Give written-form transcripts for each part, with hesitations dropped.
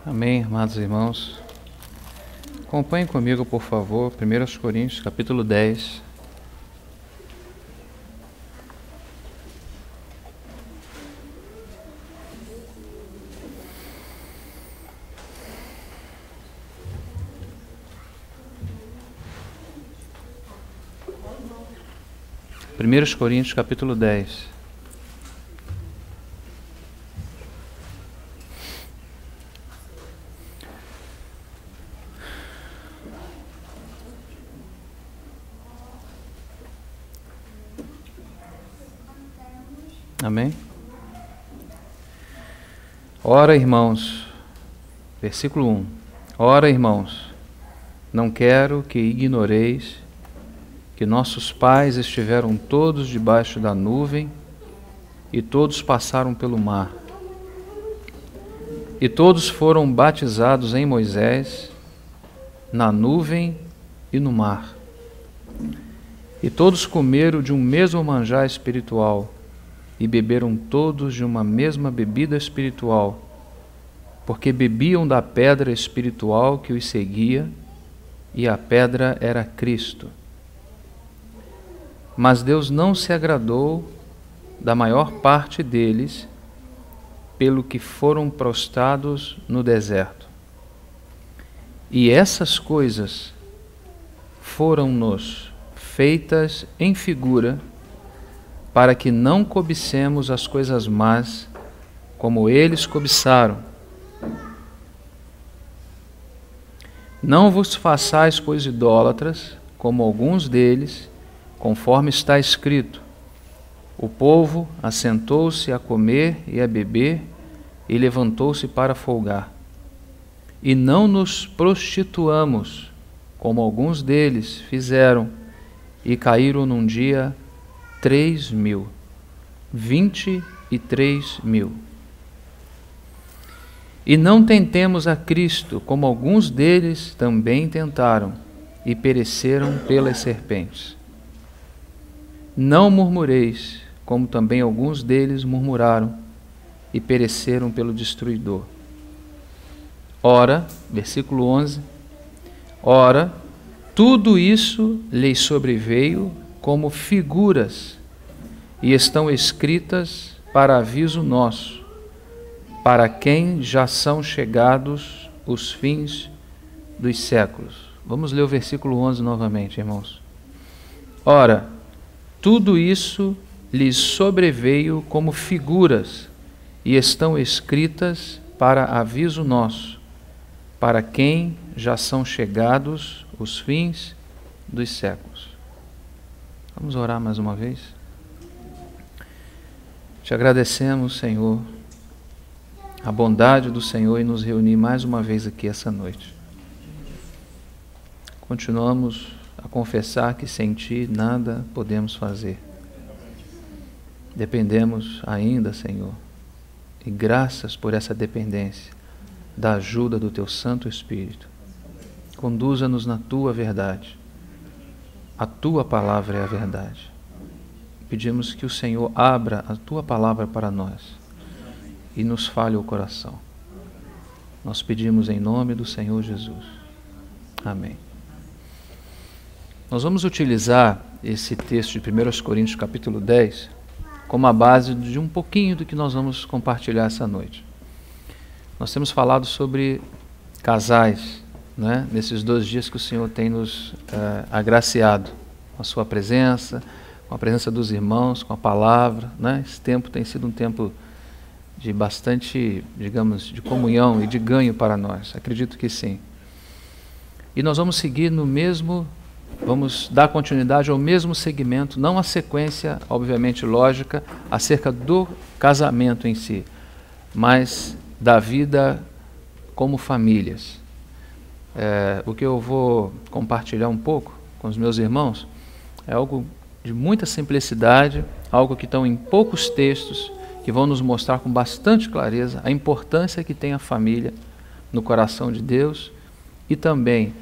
Amém, amados irmãos. Acompanhem comigo, por favor, 1 Coríntios, capítulo 10. Primeiros Coríntios, capítulo 10. Amém? Ora, irmãos, versículo 1. Ora, irmãos, não quero que ignoreis que nossos pais estiveram todos debaixo da nuvem e todos passaram pelo mar. E todos foram batizados em Moisés, na nuvem e no mar. E todos comeram de um mesmo manjar espiritual e beberam todos de uma mesma bebida espiritual, porque bebiam da pedra espiritual que os seguia, e a pedra era Cristo. Mas Deus não se agradou da maior parte deles, pelo que foram prostrados no deserto. E essas coisas foram-nos feitas em figura, para que não cobicemos as coisas más, como eles cobiçaram. Não vos façais, pois, idólatras, como alguns deles, conforme está escrito: o povo assentou-se a comer e a beber, e levantou-se para folgar. E não nos prostituamos, como alguns deles fizeram, e caíram num dia 3.000, 23.000. E não tentemos a Cristo, como alguns deles também tentaram, e pereceram pelas serpentes. Não murmureis, como também alguns deles murmuraram, e pereceram pelo destruidor. Ora, versículo 11, ora, tudo isso lhes sobreveio como figuras, e estão escritas para aviso nosso, para quem já são chegados os fins dos séculos. Vamos ler o versículo 11 novamente, irmãos. Ora, tudo isso lhes sobreveio como figuras, e estão escritas para aviso nosso, para quem já são chegados os fins dos séculos. Vamos orar mais uma vez? Te agradecemos, Senhor, a bondade do Senhor em nos reunir mais uma vez aqui essa noite. Continuamos a confessar que sem Ti nada podemos fazer. Dependemos ainda, Senhor, e graças por essa dependência, da ajuda do Teu Santo Espírito. Conduza-nos na Tua verdade. A Tua palavra é a verdade. Pedimos que o Senhor abra a Tua palavra para nós e nos fale o coração. Nós pedimos em nome do Senhor Jesus. Amém. Nós vamos utilizar esse texto de 1 Coríntios capítulo 10 como a base de um pouquinho do que nós vamos compartilhar essa noite. Nós temos falado sobre casais, né, nesses 2 dias que o Senhor tem nos agraciado com a sua presença, com a presença dos irmãos, com a palavra, né? Esse tempo tem sido um tempo de bastante, digamos, de comunhão e de ganho para nós. Acredito que sim. E nós vamos seguir no mesmo, vamos dar continuidade ao mesmo segmento, não a sequência, obviamente, lógica, acerca do casamento em si, mas da vida como famílias. O que eu vou compartilhar um pouco com os meus irmãos é algo de muita simplicidade, algo que estão em poucos textos, que vão nos mostrar com bastante clareza a importância que tem a família no coração de Deus e também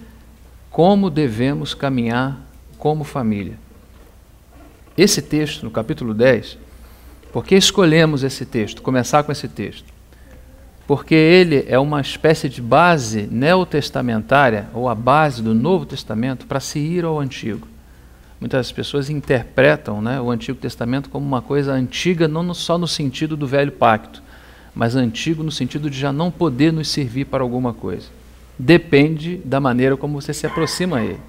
como devemos caminhar como família. Esse texto, no capítulo 10, por que escolhemos esse texto, começar com esse texto? porque ele é uma espécie de base neotestamentária, ou a base do Novo Testamento, para se ir ao Antigo. Muitas pessoas interpretam, né, o Antigo Testamento como uma coisa antiga, não só no sentido do Velho Pacto, mas antigo no sentido de já não poder nos servir para alguma coisa. Depende da maneira como você se aproxima a ele,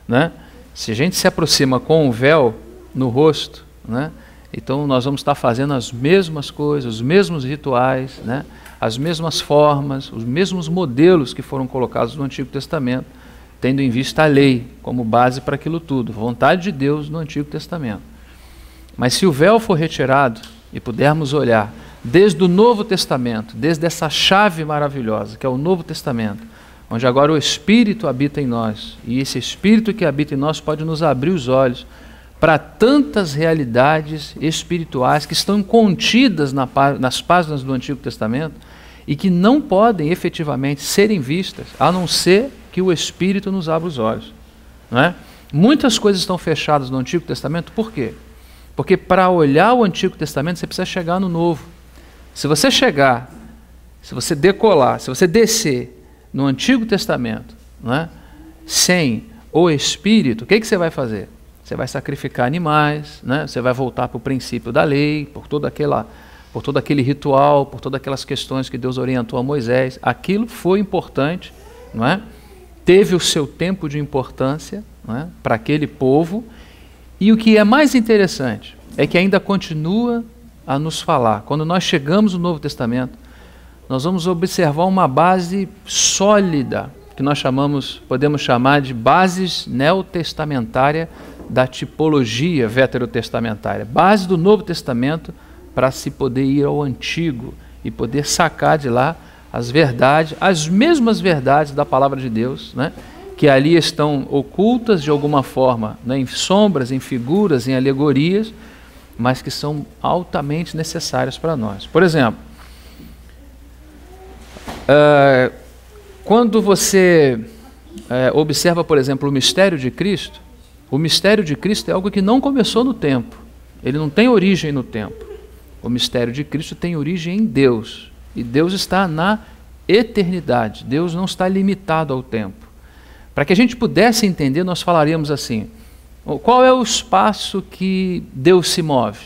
né? Se a gente se aproxima com um véu no rosto, né, então nós vamos estar fazendo as mesmas coisas, os mesmos rituais, né, as mesmas formas, os mesmos modelos que foram colocados no Antigo Testamento, tendo em vista a lei como base para aquilo tudo, vontade de Deus no Antigo Testamento. Mas se o véu for retirado e pudermos olhar desde o Novo Testamento, desde essa chave maravilhosa que é o Novo Testamento, onde agora o Espírito habita em nós, e esse Espírito que habita em nós pode nos abrir os olhos para tantas realidades espirituais que estão contidas nas páginas do Antigo Testamento e que não podem efetivamente serem vistas, a não ser que o Espírito nos abra os olhos, não é? Muitas coisas estão fechadas no Antigo Testamento, por quê? Porque para olhar o Antigo Testamento você precisa chegar no Novo. Se você chegar, se você decolar, se você descer no Antigo Testamento, não é, sem o Espírito, o que você vai fazer? Você vai sacrificar animais, né? Você vai voltar para o princípio da lei, por todo aquele ritual, por todas aquelas questões que Deus orientou a Moisés. Aquilo foi importante, não é? Teve o seu tempo de importância, não é, para aquele povo, e o que é mais interessante é que ainda continua a nos falar. Quando nós chegamos no Novo Testamento, nós vamos observar uma base sólida, que nós podemos chamar de bases neotestamentária da tipologia veterotestamentária, base do Novo Testamento para se poder ir ao Antigo e poder sacar de lá as verdades, as mesmas verdades da palavra de Deus, né, que ali estão ocultas de alguma forma, né, em sombras, em figuras, em alegorias, mas que são altamente necessárias para nós. Por exemplo, quando você observa, por exemplo, o mistério de Cristo, o mistério de Cristo é algo que não começou no tempo, ele não tem origem no tempo. O mistério de Cristo tem origem em Deus, e Deus está na eternidade, Deus não está limitado ao tempo. Para que a gente pudesse entender, nós falaríamos assim: qual é o espaço que Deus se move?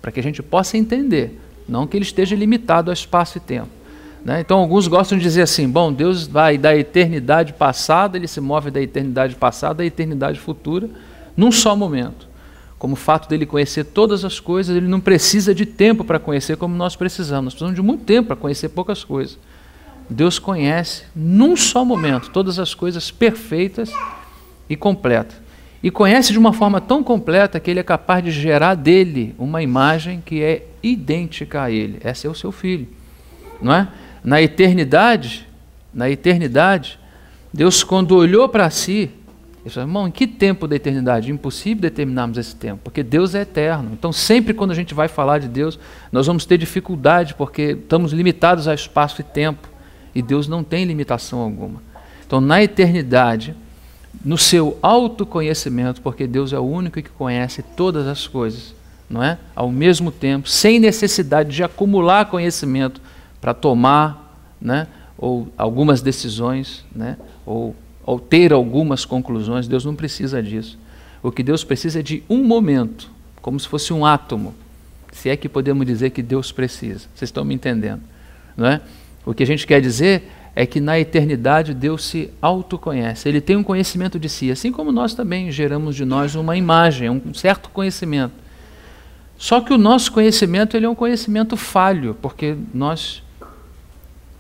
Para que a gente possa entender, não que ele esteja limitado ao espaço e tempo, né? Então alguns gostam de dizer assim: bom, Deus vai da eternidade passada, ele se move da eternidade passada à eternidade futura, num só momento. Como o fato dele conhecer todas as coisas, ele não precisa de tempo para conhecer como nós precisamos. Nós precisamos de muito tempo para conhecer poucas coisas. Deus conhece num só momento todas as coisas perfeitas e completas. E conhece de uma forma tão completa que ele é capaz de gerar dele uma imagem que é idêntica a ele. Esse é o seu filho, não é? Na eternidade, Deus, quando olhou para si, ele falou: irmão, em que tempo da eternidade? Impossível determinarmos esse tempo, porque Deus é eterno. Então sempre quando a gente vai falar de Deus, nós vamos ter dificuldade, porque estamos limitados a espaço e tempo, e Deus não tem limitação alguma. Então na eternidade, no seu autoconhecimento, porque Deus é o único que conhece todas as coisas, não é? Ao mesmo tempo, sem necessidade de acumular conhecimento para tomar, né, ou algumas decisões, né, ou ter algumas conclusões. Deus não precisa disso. O que Deus precisa é de um momento, como se fosse um átomo, se é que podemos dizer que Deus precisa. Vocês estão me entendendo, não é? O que a gente quer dizer é que na eternidade Deus se autoconhece, ele tem um conhecimento de si, assim como nós também geramos de nós uma imagem, um certo conhecimento. Só que o nosso conhecimento, ele é um conhecimento falho, porque nós,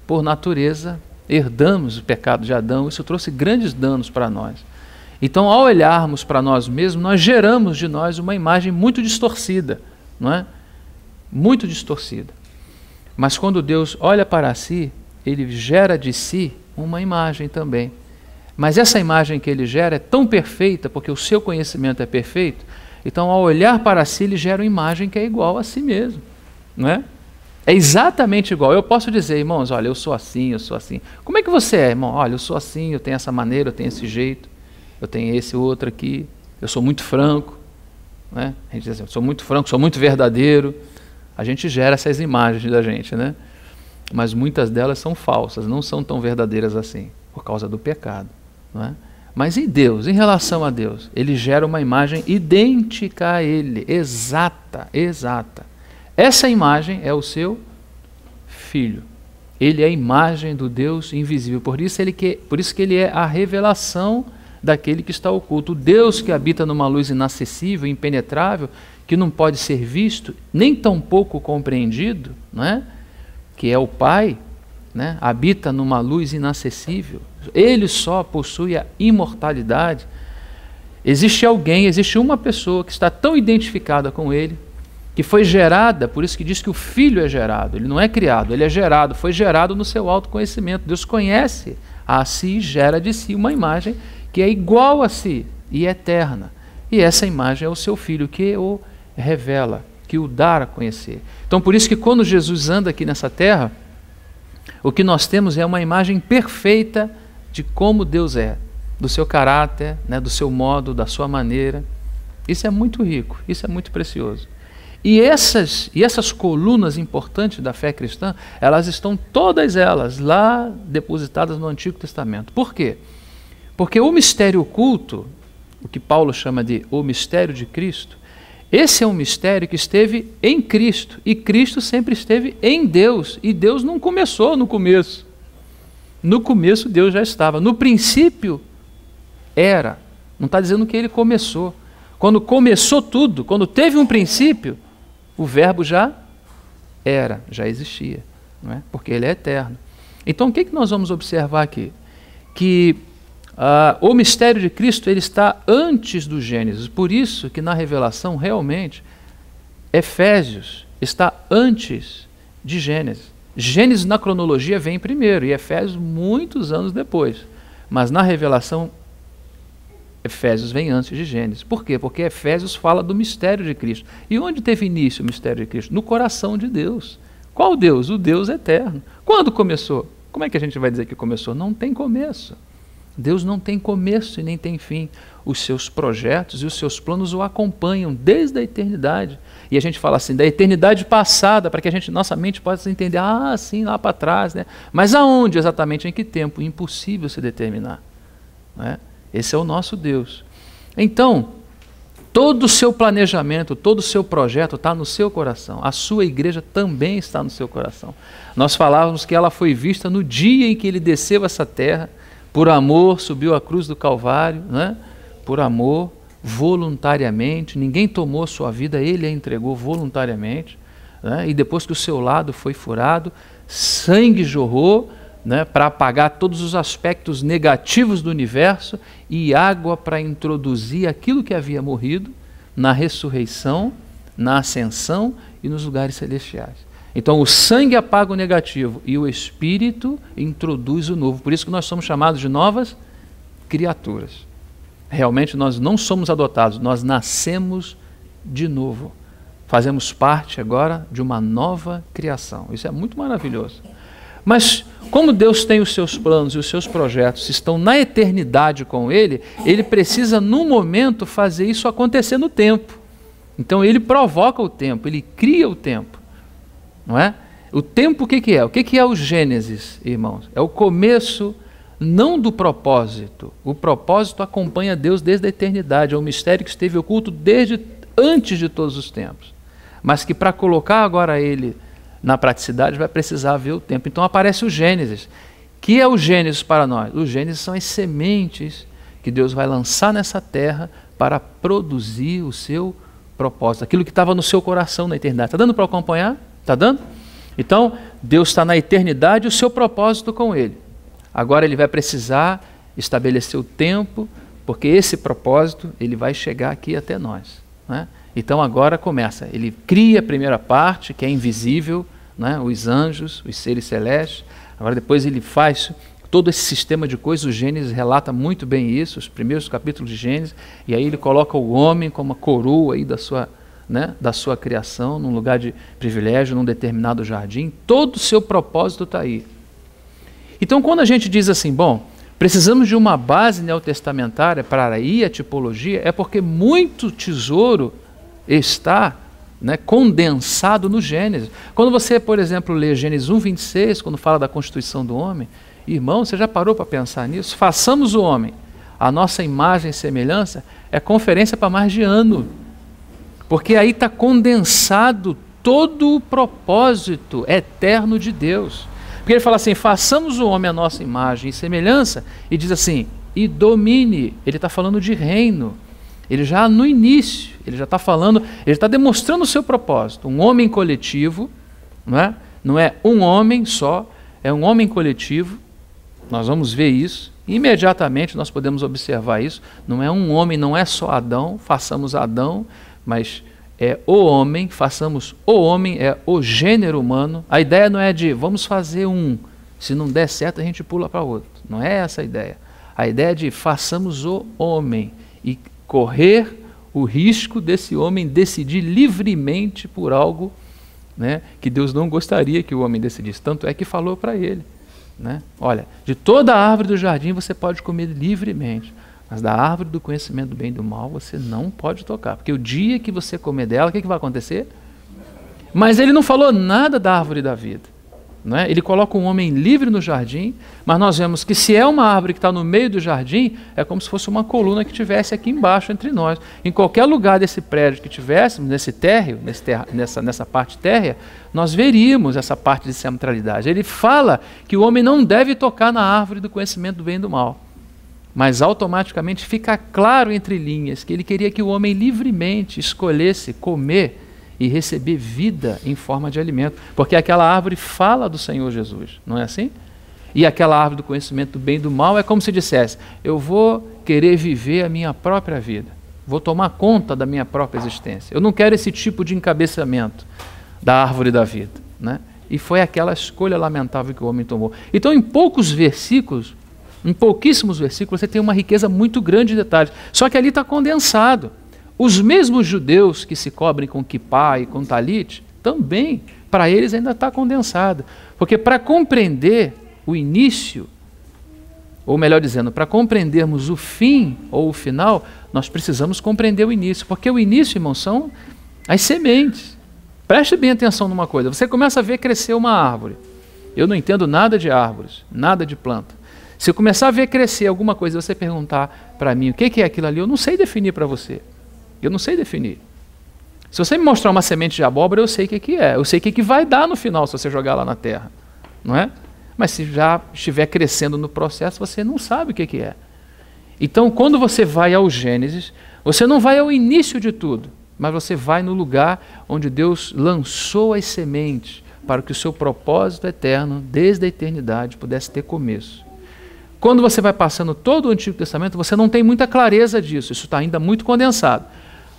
por natureza, herdamos o pecado de Adão. Isso trouxe grandes danos para nós. Então, ao olharmos para nós mesmos, nós geramos de nós uma imagem muito distorcida, não é? Muito distorcida. Mas quando Deus olha para si, ele gera de si uma imagem também. Mas essa imagem que ele gera é tão perfeita, porque o seu conhecimento é perfeito, então ao olhar para si, ele gera uma imagem que é igual a si mesmo, não é? É exatamente igual. Eu posso dizer: irmãos, olha, eu sou assim, eu sou assim. Como é que você é, irmão? Olha, eu sou assim, eu tenho essa maneira, eu tenho esse jeito, eu tenho esse outro aqui, eu sou muito franco, né? A gente diz assim: eu sou muito franco, sou muito verdadeiro. A gente gera essas imagens da gente, né? mas muitas delas são falsas, não são tão verdadeiras assim, por causa do pecado, não é? Mas em Deus, em relação a Deus, ele gera uma imagem idêntica a ele, exata, exata. Essa imagem é o seu Filho. Ele é a imagem do Deus invisível, por isso que ele é a revelação daquele que está oculto. O Deus que habita numa luz inacessível, impenetrável, que não pode ser visto, nem tampouco compreendido, não é? Que é o Pai, né? Habita numa luz inacessível. Ele só possui a imortalidade. Existe alguém, existe uma pessoa que está tão identificada com ele, que foi gerada, por isso que diz que o Filho é gerado, ele não é criado, ele é gerado, foi gerado no seu autoconhecimento. Deus conhece a si e gera de si uma imagem que é igual a si e eterna. E essa imagem é o seu Filho, que o revela, que o dá a conhecer. Então por isso que quando Jesus anda aqui nessa terra, o que nós temos é uma imagem perfeita de como Deus é, do seu caráter, né, do seu modo, da sua maneira. Isso é muito rico, isso é muito precioso. E essas colunas importantes da fé cristã, elas estão todas elas lá depositadas no Antigo Testamento. Por quê? Porque o mistério oculto, o que Paulo chama de o mistério de Cristo, esse é um mistério que esteve em Cristo, e Cristo sempre esteve em Deus, e Deus não começou no começo. No começo Deus já estava, no princípio era, não está dizendo que ele começou. Quando começou tudo, quando teve um princípio, o verbo já era, já existia, não é? Porque ele é eterno. Então o que nós vamos observar aqui? Que o mistério de Cristo ele está antes do Gênesis, por isso que na revelação realmente Efésios está antes de Gênesis. Gênesis na cronologia vem primeiro e Efésios muitos anos depois, mas na revelação Efésios vem antes de Gênesis. Por quê? Porque Efésios fala do mistério de Cristo. E onde teve início o mistério de Cristo? No coração de Deus. Qual Deus? O Deus eterno. Quando começou? Como é que a gente vai dizer que começou? Não tem começo. Deus não tem começo e nem tem fim. Os seus projetos e os seus planos o acompanham desde a eternidade. E a gente fala assim, da eternidade passada, para que nossa mente possa entender, sim, lá para trás, né? Mas aonde exatamente, em que tempo? Impossível se determinar, não é? Esse é o nosso Deus. Então, todo o seu planejamento, todo o seu projeto está no seu coração. A sua igreja também está no seu coração. Nós falávamos que ela foi vista no dia em que ele desceu essa terra, por amor, subiu a cruz do Calvário, né? Por amor, voluntariamente, ninguém tomou sua vida, ele a entregou voluntariamente, né? E depois que o seu lado foi furado, sangue jorrou, né, para apagar todos os aspectos negativos do universo e água para introduzir aquilo que havia morrido na ressurreição, na ascensão e nos lugares celestiais. Então o sangue apaga o negativo e o Espírito introduz o novo. Por isso que nós somos chamados de novas criaturas. Realmente nós não somos adotados, nós nascemos de novo. Fazemos parte agora de uma nova criação. Isso é muito maravilhoso. Mas como Deus tem os seus planos e os seus projetos estão na eternidade com Ele, Ele precisa, num momento, fazer isso acontecer no tempo. Então Ele provoca o tempo, Ele cria o tempo. Não é? O tempo o que é? O que é o Gênesis, irmãos? É o começo não do propósito. O propósito acompanha Deus desde a eternidade. É um mistério que esteve oculto desde antes de todos os tempos. Mas que para colocar agora Ele na praticidade vai precisar ver o tempo. Então aparece o Gênesis. Que é o Gênesis para nós? O Gênesis são as sementes que Deus vai lançar nessa terra para produzir o seu propósito. Aquilo que estava no seu coração na eternidade. Está dando para acompanhar? Está dando? Então, Deus está na eternidade e o seu propósito com Ele. Agora Ele vai precisar estabelecer o tempo, porque esse propósito Ele vai chegar aqui até nós, né? Então agora começa, Ele cria a primeira parte, que é invisível, né? Os anjos, os seres celestes. Agora depois Ele faz todo esse sistema de coisas. O Gênesis relata muito bem isso, os primeiros capítulos de Gênesis, e aí Ele coloca o homem como a coroa aí da sua criação, num lugar de privilégio, num determinado jardim. Todo o seu propósito está aí. Então quando a gente diz assim, bom, precisamos de uma base neotestamentária para ir à tipologia, é porque muito tesouro está né, condensado no Gênesis. Quando você, por exemplo, lê Gênesis 1:26, quando fala da constituição do homem, irmão, você já parou para pensar nisso? Façamos o homem a nossa imagem e semelhança, é conferência para mais de ano. Porque aí está condensado todo o propósito eterno de Deus. Porque ele fala assim, façamos o homem a nossa imagem e semelhança, e diz assim, e domine. Ele está falando de reino. Ele já no início, ele já está falando, ele está demonstrando o seu propósito. Um homem coletivo, não é um homem só, é um homem coletivo. Nós vamos ver isso. Imediatamente nós podemos observar isso. Não é um homem, não é só Adão, façamos Adão, mas é o homem, façamos o homem, é o gênero humano. A ideia não é de vamos fazer um, se não der certo a gente pula para outro. Não é essa a ideia. A ideia é de façamos o homem e correr o risco desse homem decidir livremente por algo, né, que Deus não gostaria que o homem decidisse. Tanto é que falou para ele, né, olha, de toda a árvore do jardim você pode comer livremente, mas da árvore do conhecimento do bem e do mal você não pode tocar, porque o dia que você comer dela, o que vai acontecer? Mas ele não falou nada da árvore da vida. Não é? Ele coloca um homem livre no jardim, mas nós vemos que se é uma árvore que está no meio do jardim, é como se fosse uma coluna que tivesse aqui embaixo entre nós. Em qualquer lugar desse prédio que tivéssemos, nesse térreo, nessa parte térrea, nós veríamos essa parte de centralidade. Ele fala que o homem não deve tocar na árvore do conhecimento do bem e do mal, mas automaticamente fica claro entre linhas que ele queria que o homem livremente escolhesse comer e receber vida em forma de alimento, porque aquela árvore fala do Senhor Jesus, não é assim? E aquela árvore do conhecimento do bem e do mal é como se dissesse, eu vou querer viver a minha própria vida, vou tomar conta da minha própria existência, eu não quero esse tipo de encabeçamento da árvore da vida, né? E foi aquela escolha lamentável que o homem tomou. Então em pouquíssimos versículos você tem uma riqueza muito grande de detalhes, só que ali está condensado. Os mesmos judeus que se cobrem com kippá e com talit, também, para eles ainda está condensado. Porque para compreender o início, ou melhor dizendo, para compreendermos o fim ou o final, nós precisamos compreender o início. Porque o início, irmão, são as sementes. Preste bem atenção numa coisa. Você começa a ver crescer uma árvore. Eu não entendo nada de árvores, nada de planta. Se eu começar a ver crescer alguma coisa e você perguntar para mim o que é aquilo ali, eu não sei definir para você. Eu não sei definir. Se você me mostrar uma semente de abóbora, eu sei o que é. Eu sei o que vai dar no final se você jogar lá na terra. Não é? Mas se já estiver crescendo no processo, você não sabe o que é. Então, quando você vai ao Gênesis, você não vai ao início de tudo, mas você vai no lugar onde Deus lançou as sementes para que o seu propósito eterno, desde a eternidade, pudesse ter começo. Quando você vai passando todo o Antigo Testamento, você não tem muita clareza disso. Isso está ainda muito condensado.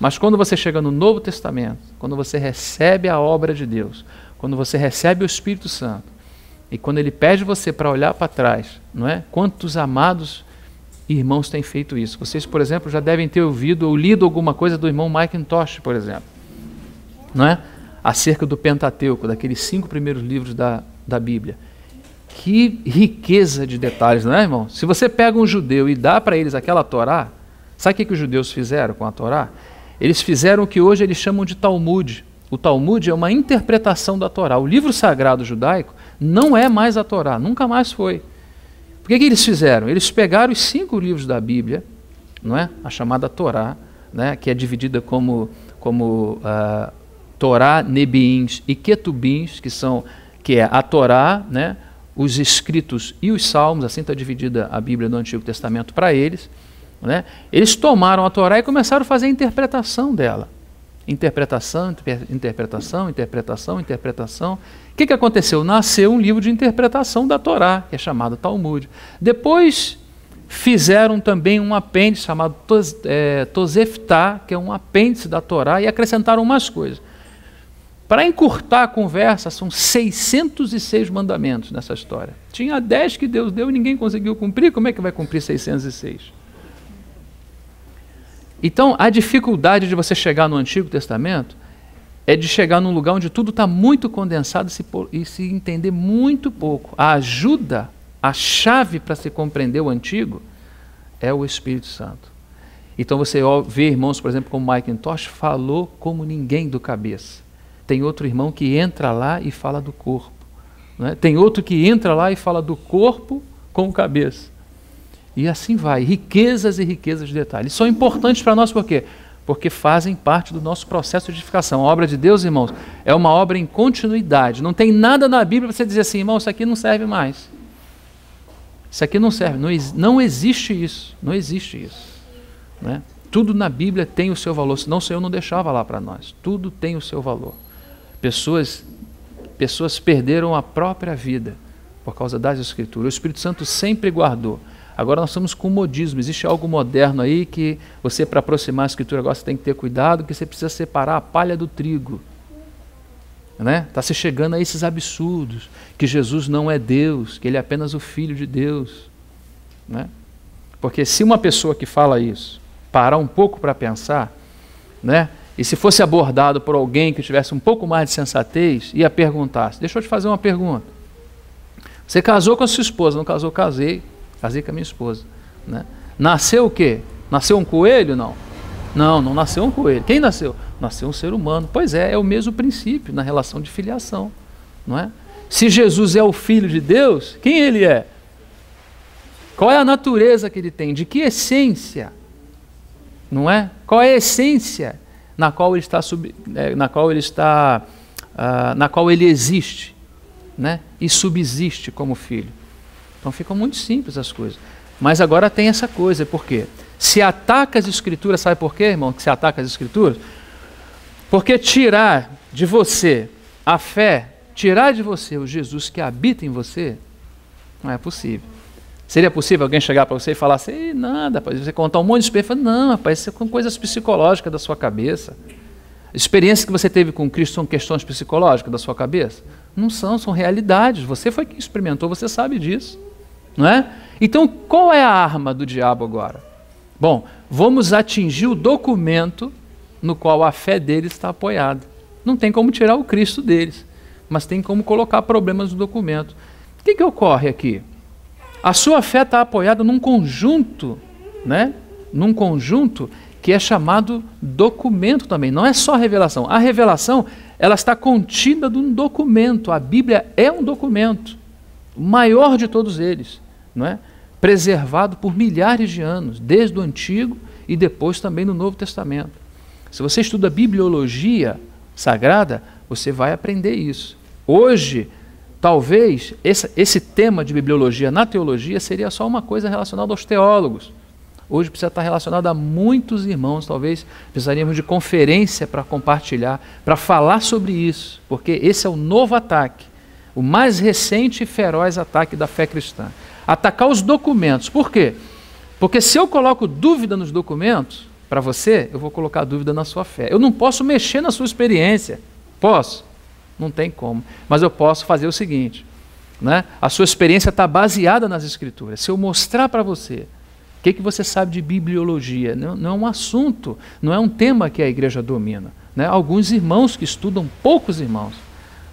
Mas quando você chega no Novo Testamento, quando você recebe a obra de Deus, quando você recebe o Espírito Santo, e quando ele pede você para olhar para trás, não é? Quantos amados irmãos têm feito isso? Vocês, por exemplo, já devem ter ouvido ou lido alguma coisa do irmão Macintosh, por exemplo, não é? Acerca do Pentateuco, daqueles 5 primeiros livros da Bíblia. Que riqueza de detalhes, não é, irmão? Se você pega um judeu e dá para eles aquela Torá, sabe o que os judeus fizeram com a Torá? Eles fizeram o que hoje eles chamam de Talmud. O Talmud é uma interpretação da Torá. O livro sagrado judaico não é mais a Torá, nunca mais foi. Por que eles fizeram? Eles pegaram os 5 livros da Bíblia, não é? A chamada Torá, né? Que é dividida como Torá, Nebiins e Ketubins, que é a Torá, né? Os escritos e os salmos, assim está dividida a Bíblia do Antigo Testamento para eles, né? Eles tomaram a Torá e começaram a fazer a interpretação dela. Interpretação. O que aconteceu? Nasceu um livro de interpretação da Torá, que é chamado Talmud. Depois fizeram também um apêndice chamado Tosefta, que é um apêndice da Torá, e acrescentaram umas coisas. Para encurtar a conversa, são 606 mandamentos nessa história. Tinha 10 que Deus deu e ninguém conseguiu cumprir, como é que vai cumprir 606? Então, a dificuldade de você chegar no Antigo Testamento é de chegar num lugar onde tudo está muito condensado e se entender muito pouco. A ajuda, a chave para se compreender o Antigo é o Espírito Santo. Então você vê irmãos, por exemplo, como Macintosh, falou como ninguém do cabeça. Tem outro irmão que entra lá e fala do corpo. Né? Tem outro que entra lá e fala do corpo com o cabeça. E assim vai, riquezas e riquezas de detalhes. São importantes para nós por quê? Porque fazem parte do nosso processo de edificação. A obra de Deus, irmãos, é uma obra em continuidade. Não tem nada na Bíblia para você dizer assim, irmão, isso aqui não serve mais. Isso aqui não serve. Não existe isso. Não existe isso. Né? Tudo na Bíblia tem o seu valor, senão o Senhor não deixava lá para nós. Tudo tem o seu valor. Pessoas perderam a própria vida por causa das Escrituras. O Espírito Santo sempre guardou. Agora nós estamos com modismo. Existe algo moderno aí que você, para aproximar a Escritura, agora você tem que ter cuidado, que você precisa separar a palha do trigo. Está se chegando a esses absurdos, que Jesus não é Deus, que Ele é apenas o Filho de Deus. Né? Porque se uma pessoa que fala isso parar um pouco para pensar, né? E se fosse abordado por alguém que tivesse um pouco mais de sensatez, ia perguntar, deixa eu te fazer uma pergunta. Você casou com a sua esposa, não casou? Casei com a minha esposa. Né? Nasceu o quê? Nasceu um coelho? Não. Não nasceu um coelho. Quem nasceu? Nasceu um ser humano. Pois é o mesmo princípio na relação de filiação. Não é? Se Jesus é o Filho de Deus, quem Ele é? Qual é a natureza que Ele tem? De que essência? Não é? Qual é a essência na qual Ele existe, né? E subsiste como Filho? Então ficam muito simples as coisas. Mas agora tem essa coisa, por quê? Se ataca as Escrituras, sabe por quê, irmão, que se ataca as Escrituras? Porque tirar de você a fé, tirar de você o Jesus que habita em você, não é possível. Seria possível alguém chegar para você e falar assim, nada, rapaz, você contar um monte de experiência? Não, rapaz, isso são coisas psicológicas da sua cabeça. Experiências que você teve com Cristo são questões psicológicas da sua cabeça? Não são realidades. Você foi quem experimentou, você sabe disso. Não é? Então, qual é a arma do diabo agora? Bom, vamos atingir o documento no qual a fé deles está apoiada. Não tem como tirar o Cristo deles, mas tem como colocar problemas no documento. O que ocorre aqui? A sua fé está apoiada num conjunto, né? Num conjunto que é chamado documento também. Não é só revelação. A revelação, ela está contida num documento. A Bíblia é um documento, o maior de todos eles, não é? Preservado por milhares de anos, desde o Antigo e depois também no Novo Testamento. Se você estuda bibliologia sagrada, você vai aprender isso. Hoje, talvez, esse tema de bibliologia na teologia seria só uma coisa relacionada aos teólogos. Hoje precisa estar relacionado a muitos irmãos, talvez precisaríamos de conferência para compartilhar, para falar sobre isso, porque esse é o novo ataque, o mais recente e feroz ataque da fé cristã. Atacar os documentos. Por quê? Porque se eu coloco dúvida nos documentos, para você, eu vou colocar dúvida na sua fé. Eu não posso mexer na sua experiência. Posso? Não tem como. Mas eu posso fazer o seguinte, né? A sua experiência está baseada nas Escrituras. Se eu mostrar para você o que você sabe de bibliologia, não é um assunto, não é um tema que a igreja domina. Né? Alguns irmãos que estudam, poucos irmãos.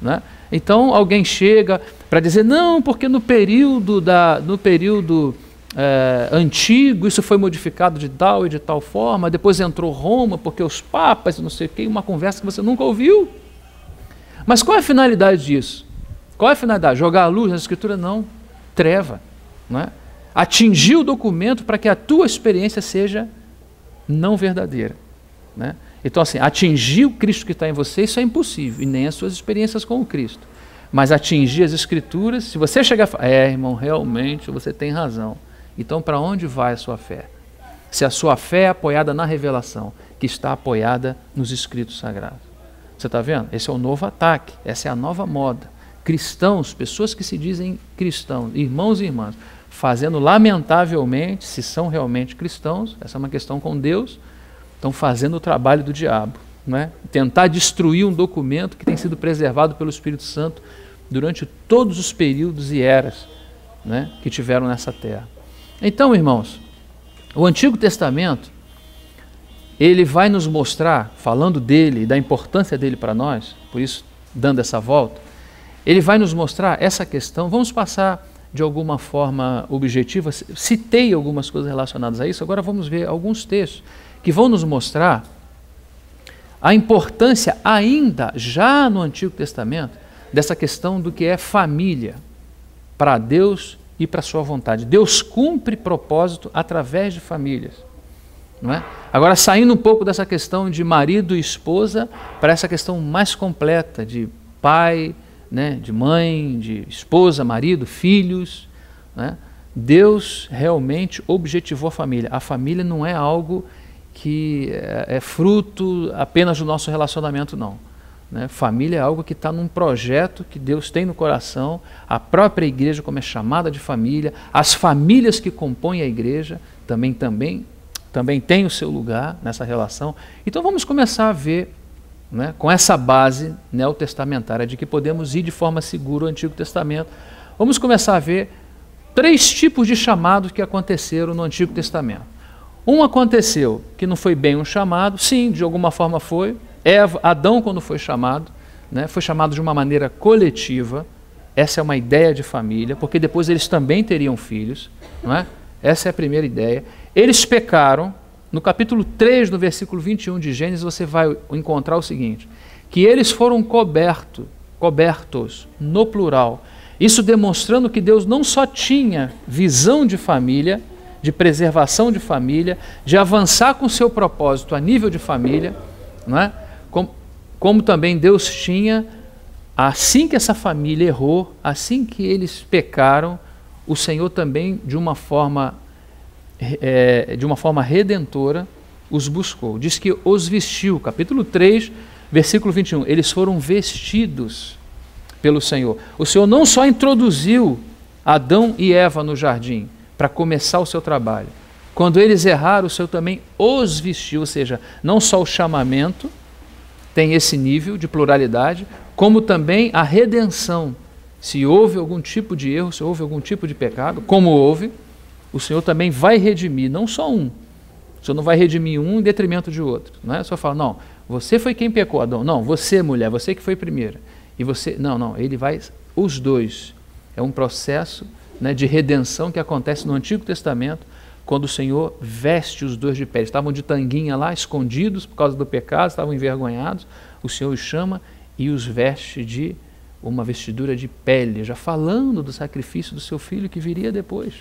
Né? Então alguém chega para dizer, não, porque no período antigo isso foi modificado de tal e de tal forma, depois entrou Roma, porque os papas, não sei o que, uma conversa que você nunca ouviu. Mas qual é a finalidade disso? Qual é a finalidade? Jogar a luz na Escritura? Não. Treva. Não é? Atingir o documento para que a tua experiência seja não verdadeira. Né? Então, assim, atingir o Cristo que está em você, isso é impossível, e nem as suas experiências com o Cristo. Mas atingir as Escrituras, se você chegar a falar, irmão, realmente você tem razão. Então, para onde vai a sua fé? Se a sua fé é apoiada na revelação, que está apoiada nos Escritos Sagrados. Você está vendo? Esse é o novo ataque, essa é a nova moda. Cristãos, pessoas que se dizem cristãos, irmãos e irmãs, fazendo lamentavelmente, se são realmente cristãos, essa é uma questão com Deus, estão fazendo o trabalho do diabo, não é? Tentar destruir um documento que tem sido preservado pelo Espírito Santo durante todos os períodos e eras, né, que tiveram nessa terra. Então, irmãos, o Antigo Testamento, ele vai nos mostrar, falando dele e da importância dele para nós, por isso, dando essa volta, ele vai nos mostrar essa questão. Vamos passar de alguma forma objetiva, citei algumas coisas relacionadas a isso, agora vamos ver alguns textos que vão nos mostrar a importância ainda, já no Antigo Testamento, dessa questão do que é família para Deus e para a sua vontade. Deus cumpre propósito através de famílias. Não é? Agora, saindo um pouco dessa questão de marido e esposa, para essa questão mais completa de pai, né, de mãe, de esposa, marido, filhos, né? Deus realmente objetivou a família. A família não é algo que é fruto apenas do nosso relacionamento, não. Né? Família é algo que está num projeto que Deus tem no coração, a própria igreja, como é chamada de família, as famílias que compõem a igreja também tem o seu lugar nessa relação. Então vamos começar a ver, né, com essa base neotestamentária de que podemos ir de forma segura ao Antigo Testamento. Vamos começar a ver 3 tipos de chamados que aconteceram no Antigo Testamento. Um aconteceu que não foi bem um chamado, sim, de alguma forma foi. Adão, quando foi chamado, né, foi chamado de uma maneira coletiva. Essa é uma ideia de família, porque depois eles também teriam filhos, não é? Essa é a primeira ideia. Eles pecaram. No capítulo 3, no versículo 21 de Gênesis, você vai encontrar o seguinte, que eles foram cobertos, no plural. Isso demonstrando que Deus não só tinha visão de família, de preservação de família, de avançar com o seu propósito a nível de família, não é? Como também Deus tinha, assim que essa família errou, assim que eles pecaram, o Senhor também, de uma forma redentora, os buscou. Diz que os vestiu, capítulo 3, versículo 21, eles foram vestidos pelo Senhor. O Senhor não só introduziu Adão e Eva no jardim para começar o seu trabalho, quando eles erraram, o Senhor também os vestiu, ou seja, não só o chamamento tem esse nível de pluralidade, como também a redenção. Se houve algum tipo de erro, se houve algum tipo de pecado, como houve, o Senhor também vai redimir, não só um. O Senhor não vai redimir um em detrimento de outro. Não é? O Senhor fala, não, você foi quem pecou, Adão. Não, você, mulher, você que foi primeira. E você, não, ele vai, os dois. É um processo, né, de redenção que acontece no Antigo Testamento, quando o Senhor veste os dois de pele. Estavam de tanguinha lá, escondidos por causa do pecado, estavam envergonhados. O Senhor os chama e os veste de uma vestidura de pele, já falando do sacrifício do seu filho que viria depois.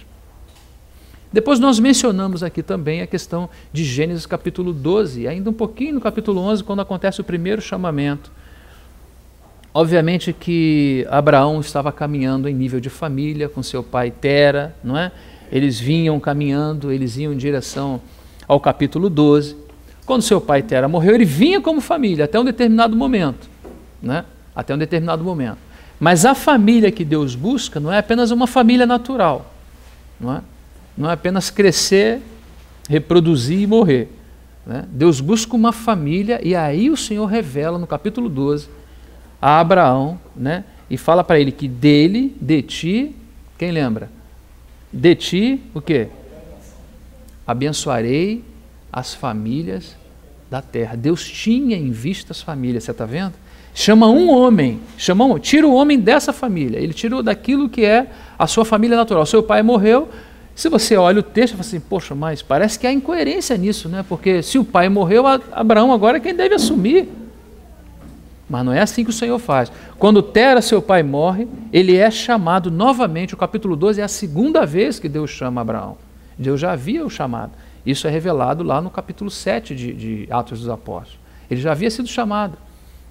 Depois nós mencionamos aqui também a questão de Gênesis capítulo 12, ainda um pouquinho no capítulo 11, quando acontece o primeiro chamamento. Obviamente que Abraão estava caminhando em nível de família com seu pai Tera, não é? Eles vinham caminhando, eles iam em direção ao capítulo 12. Quando seu pai Tera morreu, ele vinha como família até um determinado momento, né? Até um determinado momento. Mas a família que Deus busca não é apenas uma família natural, não é? Não é apenas crescer, reproduzir e morrer, né? Deus busca uma família e aí o Senhor revela no capítulo 12 a Abraão, né? E fala para ele que dele, de ti, quem lembra? De ti, o quê? Abençoarei as famílias da terra. Deus tinha em vista as famílias, você está vendo? Chama um homem, tira o homem dessa família, ele tirou daquilo que é a sua família natural. Seu pai morreu. Se você olha o texto e fala assim, poxa, mas parece que há incoerência nisso, né? Porque se o pai morreu, Abraão agora é quem deve assumir. Mas não é assim que o Senhor faz. Quando Tera, seu pai, morre, ele é chamado novamente. O capítulo 12 é a segunda vez que Deus chama Abraão. Deus já havia o chamado. Isso é revelado lá no capítulo 7 de Atos dos Apóstolos. Ele já havia sido chamado,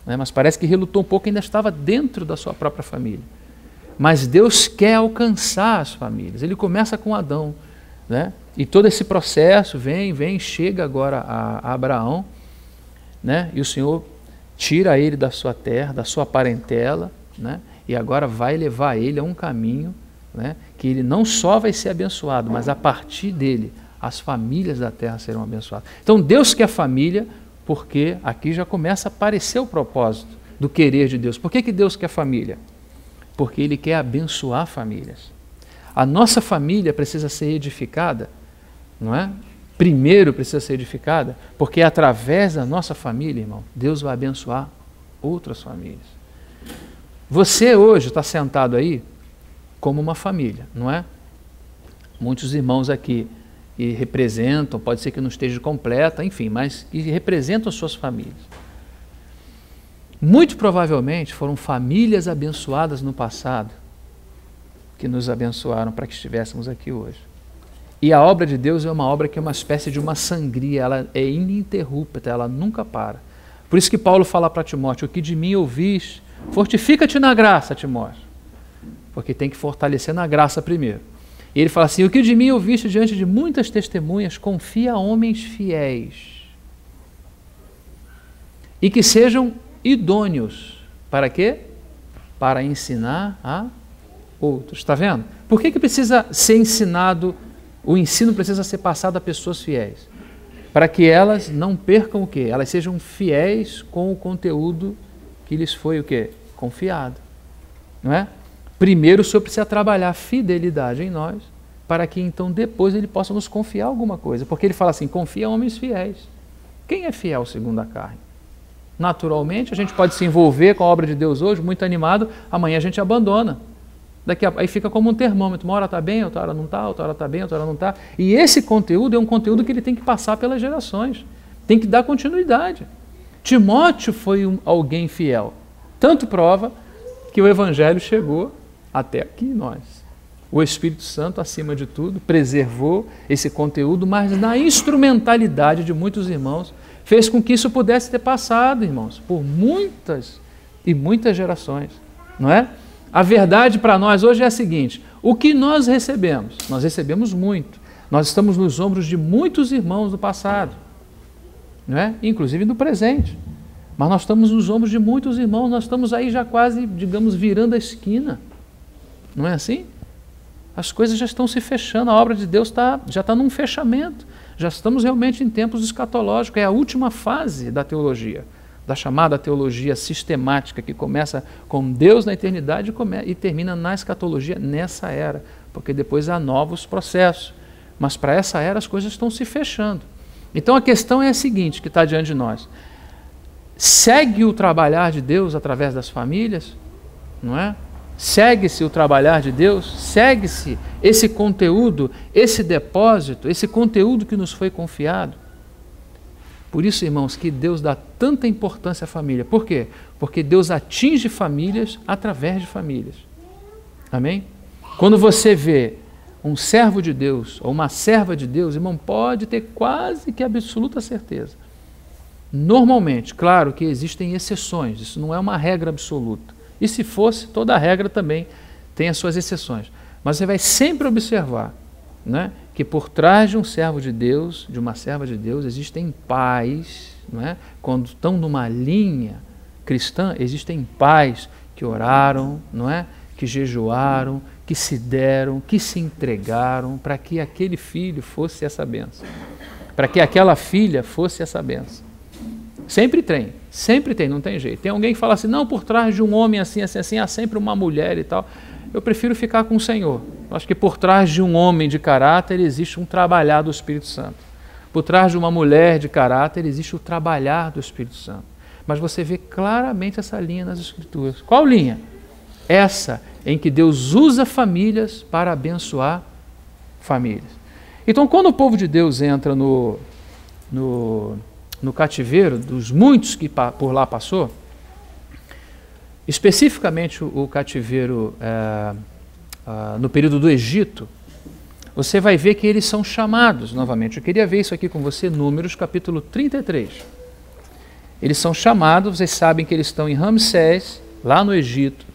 né? Mas parece que relutou um pouco e ainda estava dentro da sua própria família. Mas Deus quer alcançar as famílias. Ele começa com Adão, né? E todo esse processo chega agora a Abraão, né? E o Senhor tira ele da sua terra, da sua parentela, né? E agora vai levar ele a um caminho, né? Que ele não só vai ser abençoado, mas a partir dele as famílias da terra serão abençoadas. Então Deus quer família, porque aqui já começa a aparecer o propósito do querer de Deus. Por que Deus quer família? Porque Ele quer abençoar famílias. A nossa família precisa ser edificada, não é? Primeiro precisa ser edificada, porque através da nossa família, irmão, Deus vai abençoar outras famílias. Você hoje está sentado aí, como uma família, não é? Muitos irmãos aqui que representam, pode ser que não esteja completa, enfim, mas que representam as suas famílias. Muito provavelmente foram famílias abençoadas no passado que nos abençoaram para que estivéssemos aqui hoje. E a obra de Deus é uma obra que é uma espécie de uma sangria, ela é ininterrupta, ela nunca para. Por isso que Paulo fala para Timóteo: o que de mim ouviste, fortifica-te na graça, Timóteo. Porque tem que fortalecer na graça primeiro. E ele fala assim: o que de mim ouviste diante de muitas testemunhas, confia a homens fiéis. E que sejam idôneos. Para quê? Para ensinar a outros. Está vendo? Por que precisa ser ensinado, o ensino precisa ser passado a pessoas fiéis? Para que elas não percam o quê? Elas sejam fiéis com o conteúdo que lhes foi o quê? Confiado. Não é? Primeiro o Senhor precisa trabalhar a fidelidade em nós, para que então depois Ele possa nos confiar alguma coisa. Porque Ele fala assim: confia a homens fiéis. Quem é fiel segundo a carne? Naturalmente, a gente pode se envolver com a obra de Deus hoje, muito animado, amanhã a gente abandona. Aí fica como um termômetro, uma hora está bem, outra hora não está, outra hora está bem, outra hora não está. E esse conteúdo é um conteúdo que ele tem que passar pelas gerações, tem que dar continuidade. Timóteo foi alguém fiel, tanto prova que o Evangelho chegou até aqui nós. O Espírito Santo, acima de tudo, preservou esse conteúdo, mas na instrumentalidade de muitos irmãos, fez com que isso pudesse ter passado, irmãos, por muitas e muitas gerações, não é? A verdade para nós hoje é a seguinte: o que nós recebemos muito. Nós estamos nos ombros de muitos irmãos do passado, não é? Inclusive no presente. Mas nós estamos nos ombros de muitos irmãos, nós estamos aí já quase, digamos, virando a esquina. Não é assim? As coisas já estão se fechando, a obra de Deus já está num fechamento. Já estamos realmente em tempos escatológicos, é a última fase da teologia, da chamada teologia sistemática, que começa com Deus na eternidade e termina na escatologia nessa era, porque depois há novos processos. Mas para essa era as coisas estão se fechando. Então a questão é a seguinte, que está diante de nós: segue o trabalhar de Deus através das famílias, não é? Segue-se o trabalhar de Deus, segue-se esse conteúdo, esse depósito, esse conteúdo que nos foi confiado. Por isso, irmãos, que Deus dá tanta importância à família. Por quê? Porque Deus atinge famílias através de famílias. Amém? Quando você vê um servo de Deus ou uma serva de Deus, irmão, pode ter quase que absoluta certeza. Normalmente, claro que existem exceções, isso não é uma regra absoluta. E se fosse, toda regra também tem as suas exceções. Mas você vai sempre observar, né, que por trás de um servo de Deus, de uma serva de Deus, existem pais, não é? Quando estão numa linha cristã, existem pais que oraram, não é? Que jejuaram, que se deram, que se entregaram para que aquele filho fosse essa bênção, para que aquela filha fosse essa bênção. Sempre tem, não tem jeito. Tem alguém que fala assim: não, por trás de um homem assim, assim, assim, há sempre uma mulher e tal. Eu prefiro ficar com o Senhor. Eu acho que por trás de um homem de caráter existe um trabalhar do Espírito Santo. Por trás de uma mulher de caráter existe o trabalhar do Espírito Santo. Mas você vê claramente essa linha nas Escrituras. Qual linha? Essa em que Deus usa famílias para abençoar famílias. Então, quando o povo de Deus entra no cativeiro, dos muitos que por lá passou, especificamente o cativeiro no período do Egito, você vai ver que eles são chamados novamente. Eu queria ver isso aqui com você, Números capítulo 33. Eles são chamados, vocês sabem que eles estão em Ramsés, lá no Egito,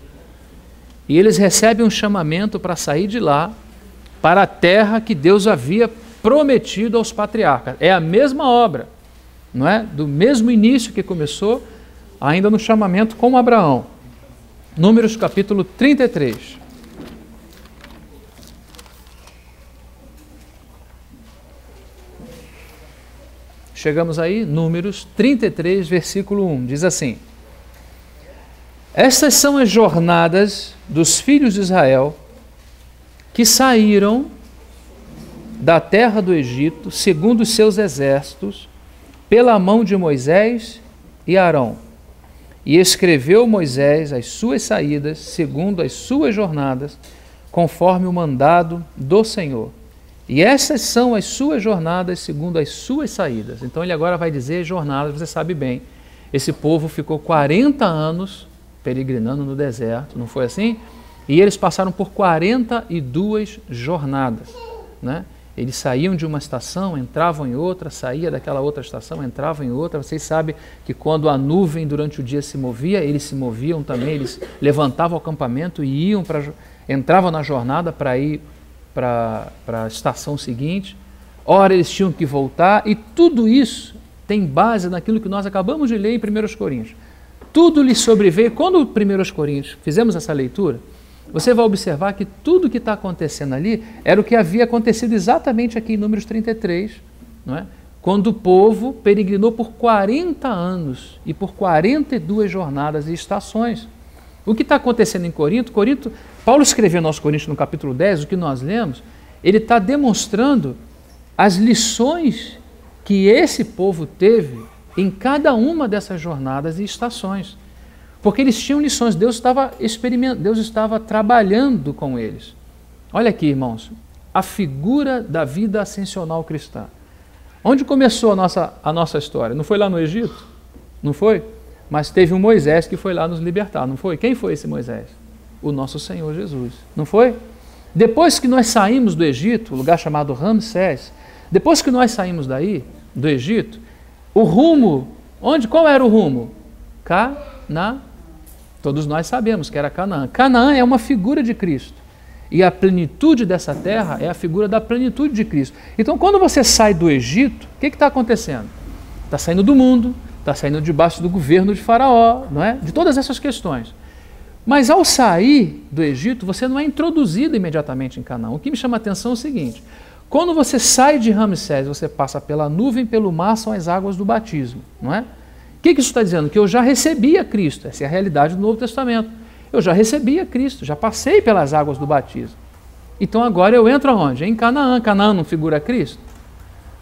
e eles recebem um chamamento para sair de lá, para a terra que Deus havia prometido aos patriarcas. É a mesma obra, não é? Do mesmo início que começou, ainda no chamamento com Abraão. Números capítulo 33. Chegamos aí, Números 33, versículo 1, diz assim: estas são as jornadas dos filhos de Israel que saíram da terra do Egito, segundo os seus exércitos, pela mão de Moisés e Arão. E escreveu Moisés as suas saídas, segundo as suas jornadas, conforme o mandado do Senhor. E essas são as suas jornadas segundo as suas saídas. Então ele agora vai dizer jornadas, você sabe bem. Esse povo ficou 40 anos peregrinando no deserto, não foi assim? E eles passaram por 42 jornadas, né? Eles saíam de uma estação, entravam em outra, saía daquela outra estação, entravam em outra. Vocês sabem que quando a nuvem durante o dia se movia, eles se moviam também, eles levantavam o acampamento e entravam na jornada para ir para a estação seguinte. Ora, eles tinham que voltar, e tudo isso tem base naquilo que nós acabamos de ler em 1 Coríntios. Tudo lhe sobreveio. Quando 1 Coríntios fizemos essa leitura, você vai observar que tudo que está acontecendo ali era o que havia acontecido exatamente aqui em Números 33, não é? Quando o povo peregrinou por 40 anos e por 42 jornadas e estações. O que está acontecendo em Corinto, Paulo escrevendo aos Coríntios no capítulo 10, o que nós lemos, ele está demonstrando as lições que esse povo teve em cada uma dessas jornadas e estações. Porque eles tinham lições, Deus estava trabalhando com eles. Olha aqui, irmãos, a figura da vida ascensional cristã. Onde começou a nossa história? Não foi lá no Egito? Não foi? Mas teve um Moisés que foi lá nos libertar, não foi? Quem foi esse Moisés? O nosso Senhor Jesus, não foi? Depois que nós saímos do Egito, lugar chamado Ramsés, depois que nós saímos daí, do Egito, o rumo, qual era o rumo? Canaã. Todos nós sabemos que era Canaã. Canaã é uma figura de Cristo. E a plenitude dessa terra é a figura da plenitude de Cristo. Então, quando você sai do Egito, o que está acontecendo? Está saindo do mundo, está saindo debaixo do governo de Faraó, não é? De todas essas questões. Mas ao sair do Egito, você não é introduzido imediatamente em Canaã. O que me chama a atenção é o seguinte: quando você sai de Ramsés, você passa pela nuvem, pelo mar, são as águas do batismo, não é? O que isso está dizendo? Que eu já recebia Cristo. Essa é a realidade do Novo Testamento. Eu já recebia Cristo, já passei pelas águas do batismo. Então agora eu entro aonde? Em Canaã. Canaã não figura Cristo?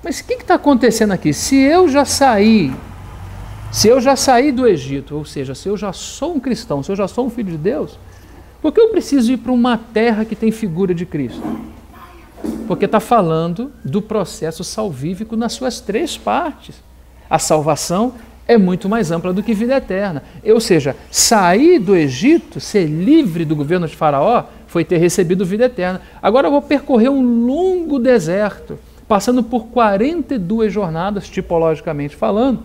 Mas o que está acontecendo aqui? Se eu já saí do Egito, ou seja, se eu já sou um cristão, se eu já sou um filho de Deus, por que eu preciso ir para uma terra que tem figura de Cristo? Porque está falando do processo salvífico nas suas 3 partes. A salvação é muito mais ampla do que vida eterna. Ou seja, sair do Egito, ser livre do governo de Faraó, foi ter recebido vida eterna. Agora eu vou percorrer um longo deserto, passando por 42 jornadas, tipologicamente falando,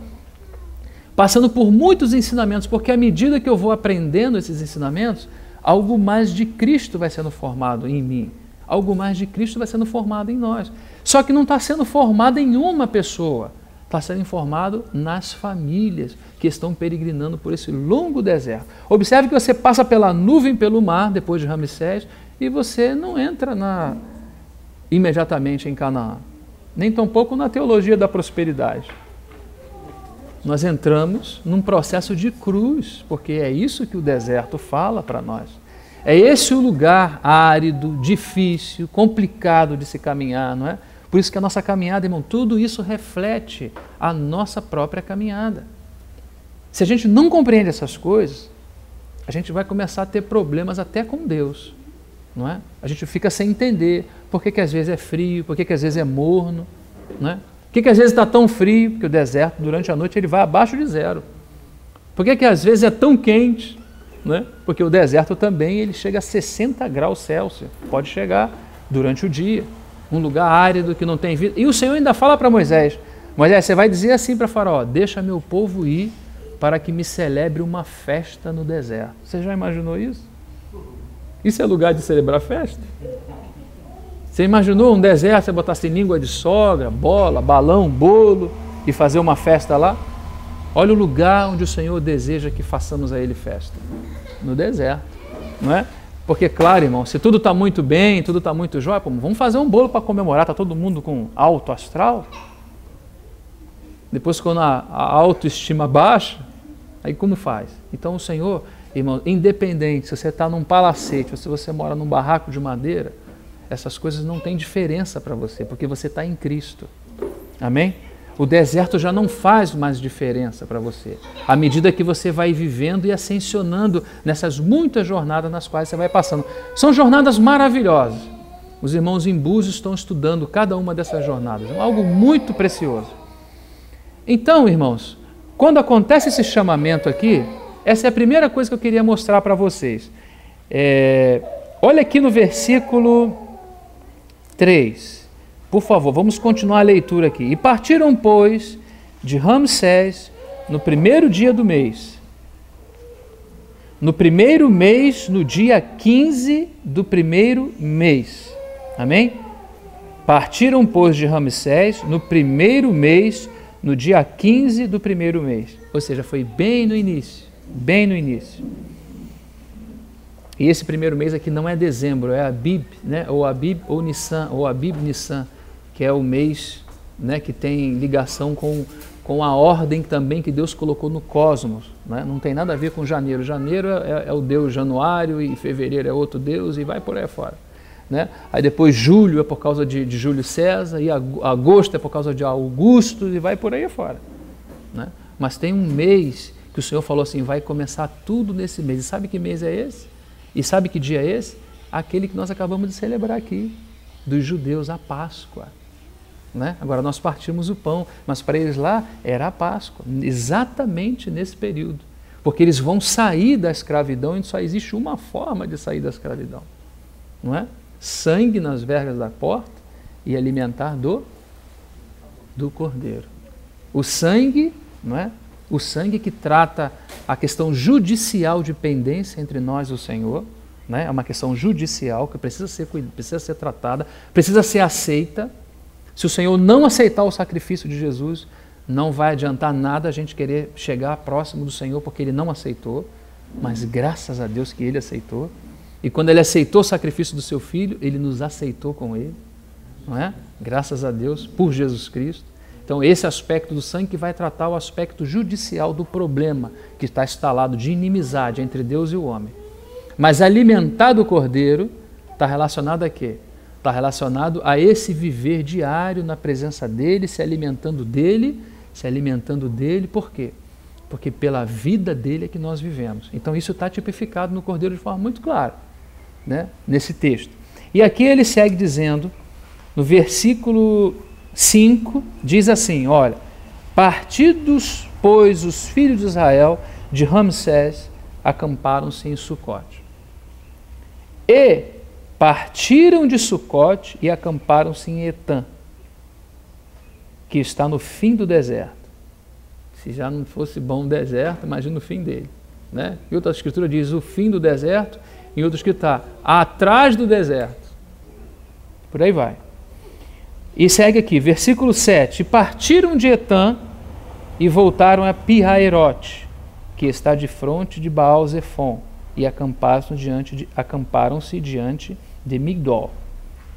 passando por muitos ensinamentos, porque à medida que eu vou aprendendo esses ensinamentos, algo mais de Cristo vai sendo formado em mim. Algo mais de Cristo vai sendo formado em nós. Só que não está sendo formado em uma pessoa. Está sendo formado nas famílias que estão peregrinando por esse longo deserto. Observe que você passa pela nuvem, pelo mar, depois de Ramsés, e você não entra imediatamente em Canaã. Nem tampouco na teologia da prosperidade. Nós entramos num processo de cruz, porque é isso que o deserto fala para nós. É esse o lugar árido, difícil, complicado de se caminhar, não é? Por isso que a nossa caminhada, irmão, tudo isso reflete a nossa própria caminhada. Se a gente não compreende essas coisas, a gente vai começar a ter problemas até com Deus, não é? A gente fica sem entender por que às vezes é frio, por que às vezes é morno, não é? Por que às vezes está tão frio? Porque o deserto, durante a noite, ele vai abaixo de 0. Por que às vezes é tão quente? Não é? Porque o deserto também ele chega a 60 graus Celsius, pode chegar durante o dia. Um lugar árido que não tem vida. E o Senhor ainda fala para Moisés: Moisés, você vai dizer assim para Faraó: deixa meu povo ir para que me celebre uma festa no deserto. Você já imaginou isso? Isso é lugar de celebrar festa? Você imaginou um deserto, você botasse língua de sogra, bola, balão, bolo e fazer uma festa lá? Olha o lugar onde o Senhor deseja que façamos a Ele festa. No deserto, não é? Porque, claro, irmão, se tudo está muito bem, tudo está muito jóia, vamos fazer um bolo para comemorar, está todo mundo com alto astral. Depois, quando a autoestima baixa, aí como faz? Então o Senhor, irmão, independente se você está num palacete ou se você mora num barraco de madeira, essas coisas não têm diferença para você, porque você está em Cristo. Amém? O deserto já não faz mais diferença para você, à medida que você vai vivendo e ascensionando nessas muitas jornadas nas quais você vai passando. São jornadas maravilhosas. Os irmãos em Búzios estão estudando cada uma dessas jornadas. É algo muito precioso. Então, irmãos, quando acontece esse chamamento aqui, essa é a primeira coisa que eu queria mostrar para vocês. Olha aqui no versículo 3. Por favor, vamos continuar a leitura aqui. E partiram, pois, de Ramsés no primeiro dia do mês. No primeiro mês, no dia 15 do primeiro mês. Amém? Partiram, pois, de Ramsés no primeiro mês, no dia 15 do primeiro mês. Ou seja, foi bem no início. Bem no início. E esse primeiro mês aqui não é dezembro, é Abib, né? Ou Abib ou Nissan, ou Abib Nissan, que é o mês, né, que tem ligação com a ordem também que Deus colocou no cosmos, né? Não tem nada a ver com janeiro. Janeiro é o Deus Januário e fevereiro é outro Deus e vai por aí fora, né? Aí depois julho é por causa de Júlio César e agosto é por causa de Augusto e vai por aí fora, né? Mas tem um mês que o Senhor falou assim, vai começar tudo nesse mês. E sabe que mês é esse? E sabe que dia é esse? Aquele que nós acabamos de celebrar aqui, dos judeus, a Páscoa. Né? Agora nós partimos o pão, mas para eles lá era a Páscoa, exatamente nesse período. Porque eles vão sair da escravidão e só existe uma forma de sair da escravidão. Não é? Sangue nas vergas da porta e alimentar do cordeiro. O sangue, não é? O sangue que trata a questão judicial de pendência entre nós e o Senhor, né? É uma questão judicial que precisa ser tratada, precisa ser aceita. Se o Senhor não aceitar o sacrifício de Jesus, não vai adiantar nada a gente querer chegar próximo do Senhor porque Ele não aceitou, mas graças a Deus que Ele aceitou. E quando Ele aceitou o sacrifício do Seu Filho, Ele nos aceitou com Ele, não é? Graças a Deus, por Jesus Cristo. Então esse aspecto do sangue que vai tratar o aspecto judicial do problema que está instalado de inimizade entre Deus e o homem. Mas alimentar do cordeiro está relacionado a quê? Está relacionado a esse viver diário na presença dEle, se alimentando dEle, por quê? Porque pela vida dEle é que nós vivemos. Então isso está tipificado no cordeiro de forma muito clara, né? Nesse texto. E aqui ele segue dizendo, no versículo 5, diz assim, olha, partidos, pois, os filhos de Israel de Ramsés, acamparam-se em Sucote. E partiram de Sucote e acamparam-se em Etã, que está no fim do deserto. Se já não fosse bom o deserto, imagina o fim dele, né? Em outra escritura diz o fim do deserto, em outra escritura está atrás do deserto. Por aí vai. E segue aqui, versículo 7. E partiram de Etã e voltaram a Pi-Hahirote, que está de fronte de Baal-Zephon, e acamparam-se diante de Migdol.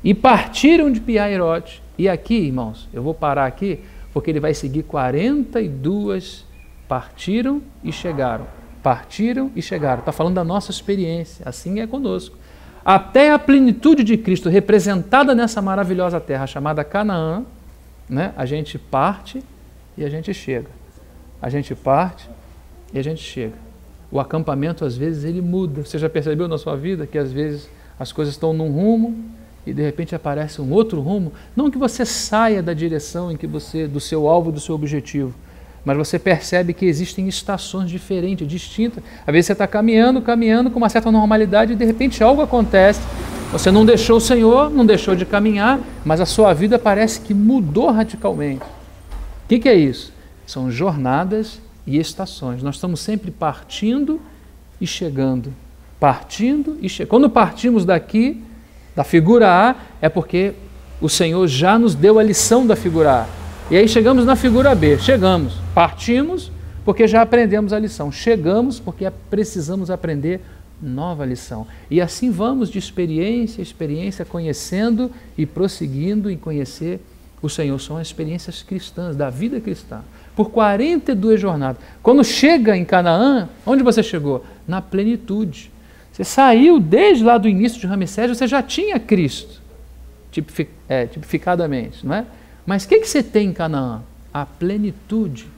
E partiram de Pi-Hahirote. E aqui, irmãos, eu vou parar aqui, porque ele vai seguir 42 partiram e chegaram. Partiram e chegaram. Está falando da nossa experiência. Assim é conosco. Até a plenitude de Cristo representada nessa maravilhosa terra chamada Canaã, né? A gente parte e a gente chega. A gente parte e a gente chega. O acampamento, às vezes, ele muda. Você já percebeu na sua vida que, às vezes, as coisas estão num rumo e, de repente, aparece um outro rumo? Não que você saia da direção em que do seu alvo, do seu objetivo, mas você percebe que existem estações diferentes, distintas. Às vezes você está caminhando com uma certa normalidade e, de repente, algo acontece. Você não deixou o Senhor, não deixou de caminhar, mas a sua vida parece que mudou radicalmente. O que é isso? São jornadas e estações. Nós estamos sempre partindo e chegando. Partindo e chegando. Quando partimos daqui, da figura A, é porque o Senhor já nos deu a lição da figura A. E aí chegamos na figura B. Chegamos, partimos porque já aprendemos a lição. Chegamos porque precisamos aprender nova lição. E assim vamos de experiência em experiência, conhecendo e prosseguindo em conhecer o Senhor. São as experiências cristãs, da vida cristã. Por 42 jornadas. Quando chega em Canaã, onde você chegou? Na plenitude. Você saiu desde lá do início de Ramsés, você já tinha Cristo, tipificadamente, não é? Mas o que você tem em Canaã? a plenitude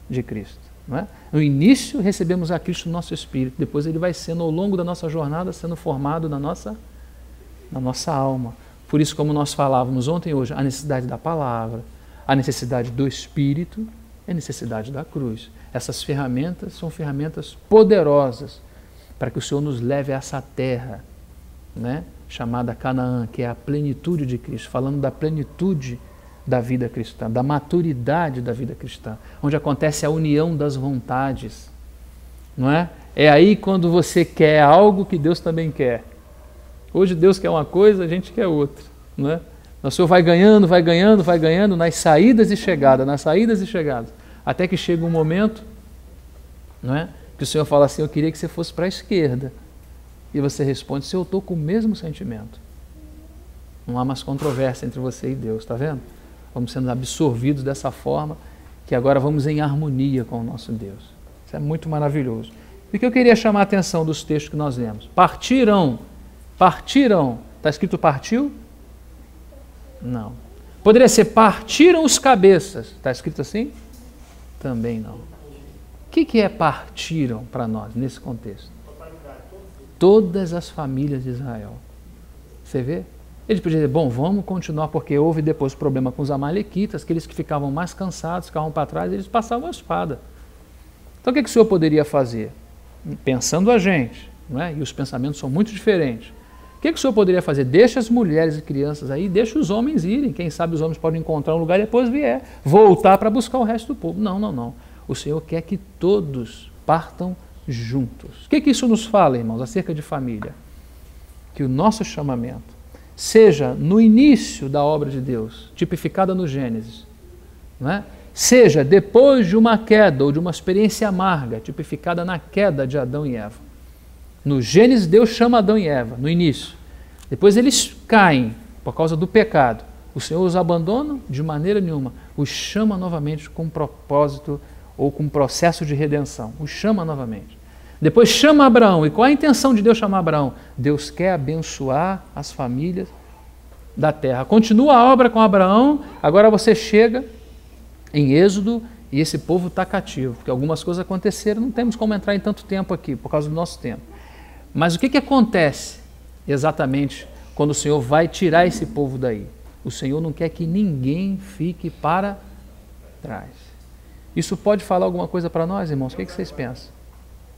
de Cristo. Não é? No início recebemos a Cristo no nosso espírito, depois ele vai sendo, ao longo da nossa jornada, sendo formado na nossa alma. Por isso, como nós falávamos ontem e hoje, a necessidade da palavra, a necessidade do Espírito e a necessidade da cruz. Essas ferramentas são ferramentas poderosas para que o Senhor nos leve a essa terra, né, chamada Canaã, que é a plenitude de Cristo, falando da plenitude da vida cristã, da maturidade da vida cristã, onde acontece a união das vontades. Não é? É aí quando você quer algo que Deus também quer. Hoje Deus quer uma coisa, a gente quer outra. Não é? O Senhor vai ganhando, vai ganhando, vai ganhando nas saídas e chegadas, até que chega um momento, não é, que o Senhor fala assim, eu queria que você fosse para a esquerda. E você responde, se eu estou com o mesmo sentimento. Não há mais controvérsia entre você e Deus, está vendo? Vamos sendo absorvidos dessa forma, que agora vamos em harmonia com o nosso Deus. Isso é muito maravilhoso. E o que eu queria chamar a atenção dos textos que nós lemos? Partiram. Está escrito partiu? Não. Poderia ser partiram os cabeças. Está escrito assim? Também não. O que é partiram para nós nesse contexto? Todas as famílias de Israel. Você vê? Ele podia dizer, bom, vamos continuar, porque houve depois problema com os amalequitas, aqueles que ficavam mais cansados, ficavam para trás, eles passavam a espada. Então o que o Senhor poderia fazer? Pensando a gente, não é? E os pensamentos são muito diferentes. O que o Senhor poderia fazer? Deixa as mulheres e crianças aí, deixa os homens irem. Quem sabe os homens podem encontrar um lugar e depois vier. Voltar para buscar o resto do povo. Não. O Senhor quer que todos partam juntos. O que isso nos fala, irmãos, acerca de família? Que o nosso chamamento seja no início da obra de Deus, tipificada no Gênesis, não é? Seja depois de uma queda ou de uma experiência amarga, tipificada na queda de Adão e Eva. No Gênesis, Deus chama Adão e Eva, no início. Depois eles caem por causa do pecado. O Senhor os abandona de maneira nenhuma. Os chama novamente com um propósito ou com um processo de redenção. Os chama novamente. Depois chama Abraão. E qual a intenção de Deus chamar Abraão? Deus quer abençoar as famílias da terra. Continua a obra com Abraão, agora você chega em Êxodo e esse povo está cativo, porque algumas coisas aconteceram, não temos como entrar em tanto tempo aqui, por causa do nosso tempo. Mas o que acontece exatamente quando o Senhor vai tirar esse povo daí? O Senhor não quer que ninguém fique para trás. Isso pode falar alguma coisa para nós, irmãos? O que vocês pensam?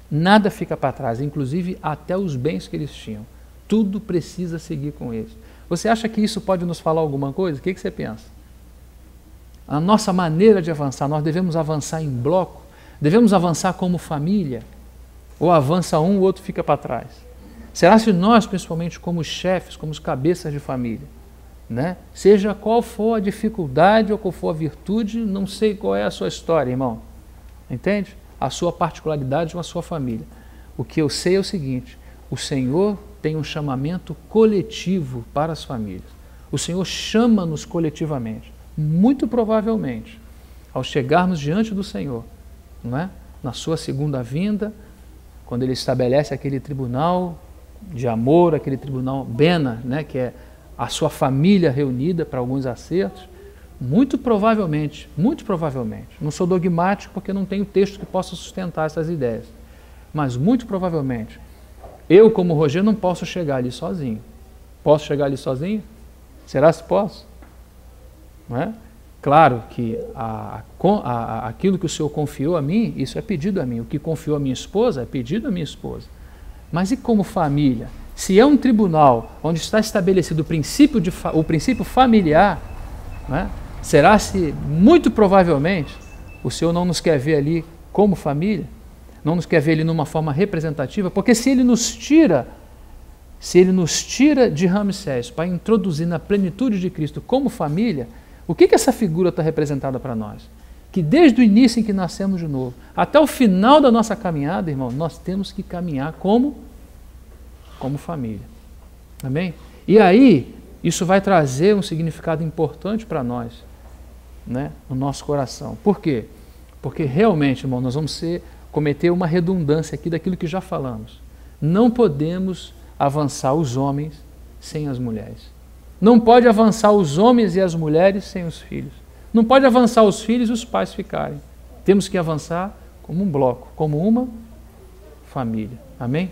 Nada fica para trás, inclusive até os bens que eles tinham. Tudo precisa seguir com eles. Você acha que isso pode nos falar alguma coisa? O que você pensa? A nossa maneira de avançar, nós devemos avançar em bloco? Devemos avançar como família? Ou avança um, o outro fica para trás? Será que nós, principalmente como chefes, como os cabeças de família, né? Seja qual for a dificuldade ou qual for a virtude, não sei qual é a sua história, irmão. Entende? A sua particularidade ou a sua família. O que eu sei é o seguinte, o Senhor tem um chamamento coletivo para as famílias. O Senhor chama-nos coletivamente. Muito provavelmente, ao chegarmos diante do Senhor, não é? Na sua segunda vinda, quando Ele estabelece aquele tribunal de amor, aquele tribunal Bena, né? Que é a sua família reunida para alguns acertos, muito provavelmente, não sou dogmático porque não tenho texto que possa sustentar essas ideias, mas muito provavelmente, eu como Rogério não posso chegar ali sozinho. Posso chegar ali sozinho? Será se posso? Não é? Claro que aquilo que o Senhor confiou a mim, isso é pedido a mim. O que confiou a minha esposa, é pedido a minha esposa. Mas e como família? Se é um tribunal onde está estabelecido o princípio familiar, não é? Será se, muito provavelmente, o Senhor não nos quer ver ali como família? Não nos quer ver ali numa forma representativa? Porque se Ele nos tira de Ramsés para introduzir na plenitude de Cristo como família, o que essa figura está representada para nós? Que desde o início em que nascemos de novo, até o final da nossa caminhada, irmão, nós temos que caminhar como família. Amém? E aí, isso vai trazer um significado importante para nós, né, no nosso coração. Por quê? Porque realmente, irmão, nós vamos cometer uma redundância aqui daquilo que já falamos. Não podemos avançar os homens sem as mulheres. Não pode avançar os homens e as mulheres sem os filhos. Não pode avançar os filhos e os pais ficarem. Temos que avançar como um bloco, como uma família. Amém?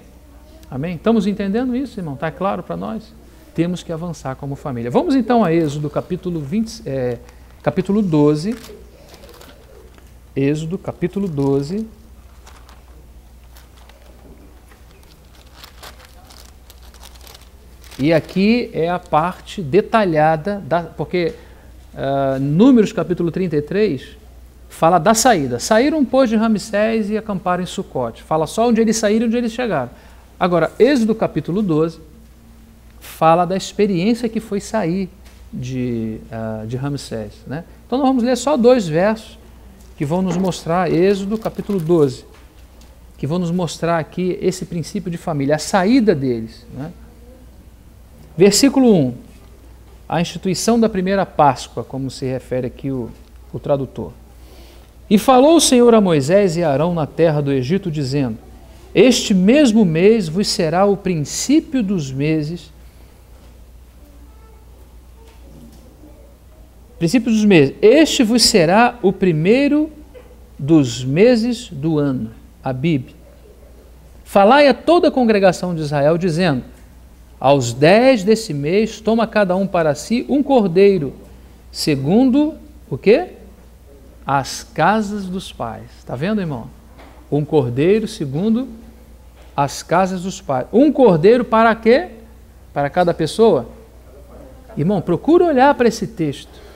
Amém? Estamos entendendo isso, irmão? Está claro para nós? Temos que avançar como família. Vamos então a Êxodo, capítulo 12. Êxodo, capítulo 12. E aqui é a parte detalhada, porque Números, capítulo 33, fala da saída. Saíram, pois, de Ramsés e acamparam em Sucote. Fala só onde eles saíram e onde eles chegaram. Agora, Êxodo, capítulo 12, fala da experiência que foi sair de Ramsés, né? Então nós vamos ler só 2 versos que vão nos mostrar, Êxodo capítulo 12, que vão nos mostrar aqui esse princípio de família, a saída deles, né? Versículo 1, a instituição da primeira Páscoa, como se refere aqui o tradutor. E falou o Senhor a Moisés e a Arão na terra do Egito, dizendo: este mesmo mês vos será o princípio dos meses. Princípio dos meses. Este vos será o primeiro dos meses do ano. Abib. Falai a toda a congregação de Israel, dizendo: aos 10 desse mês, toma cada um para si um cordeiro, segundo o quê? As casas dos pais. Está vendo, irmão? Um cordeiro segundo as casas dos pais. Um cordeiro para quê? Para cada pessoa? Irmão, procura olhar para esse texto.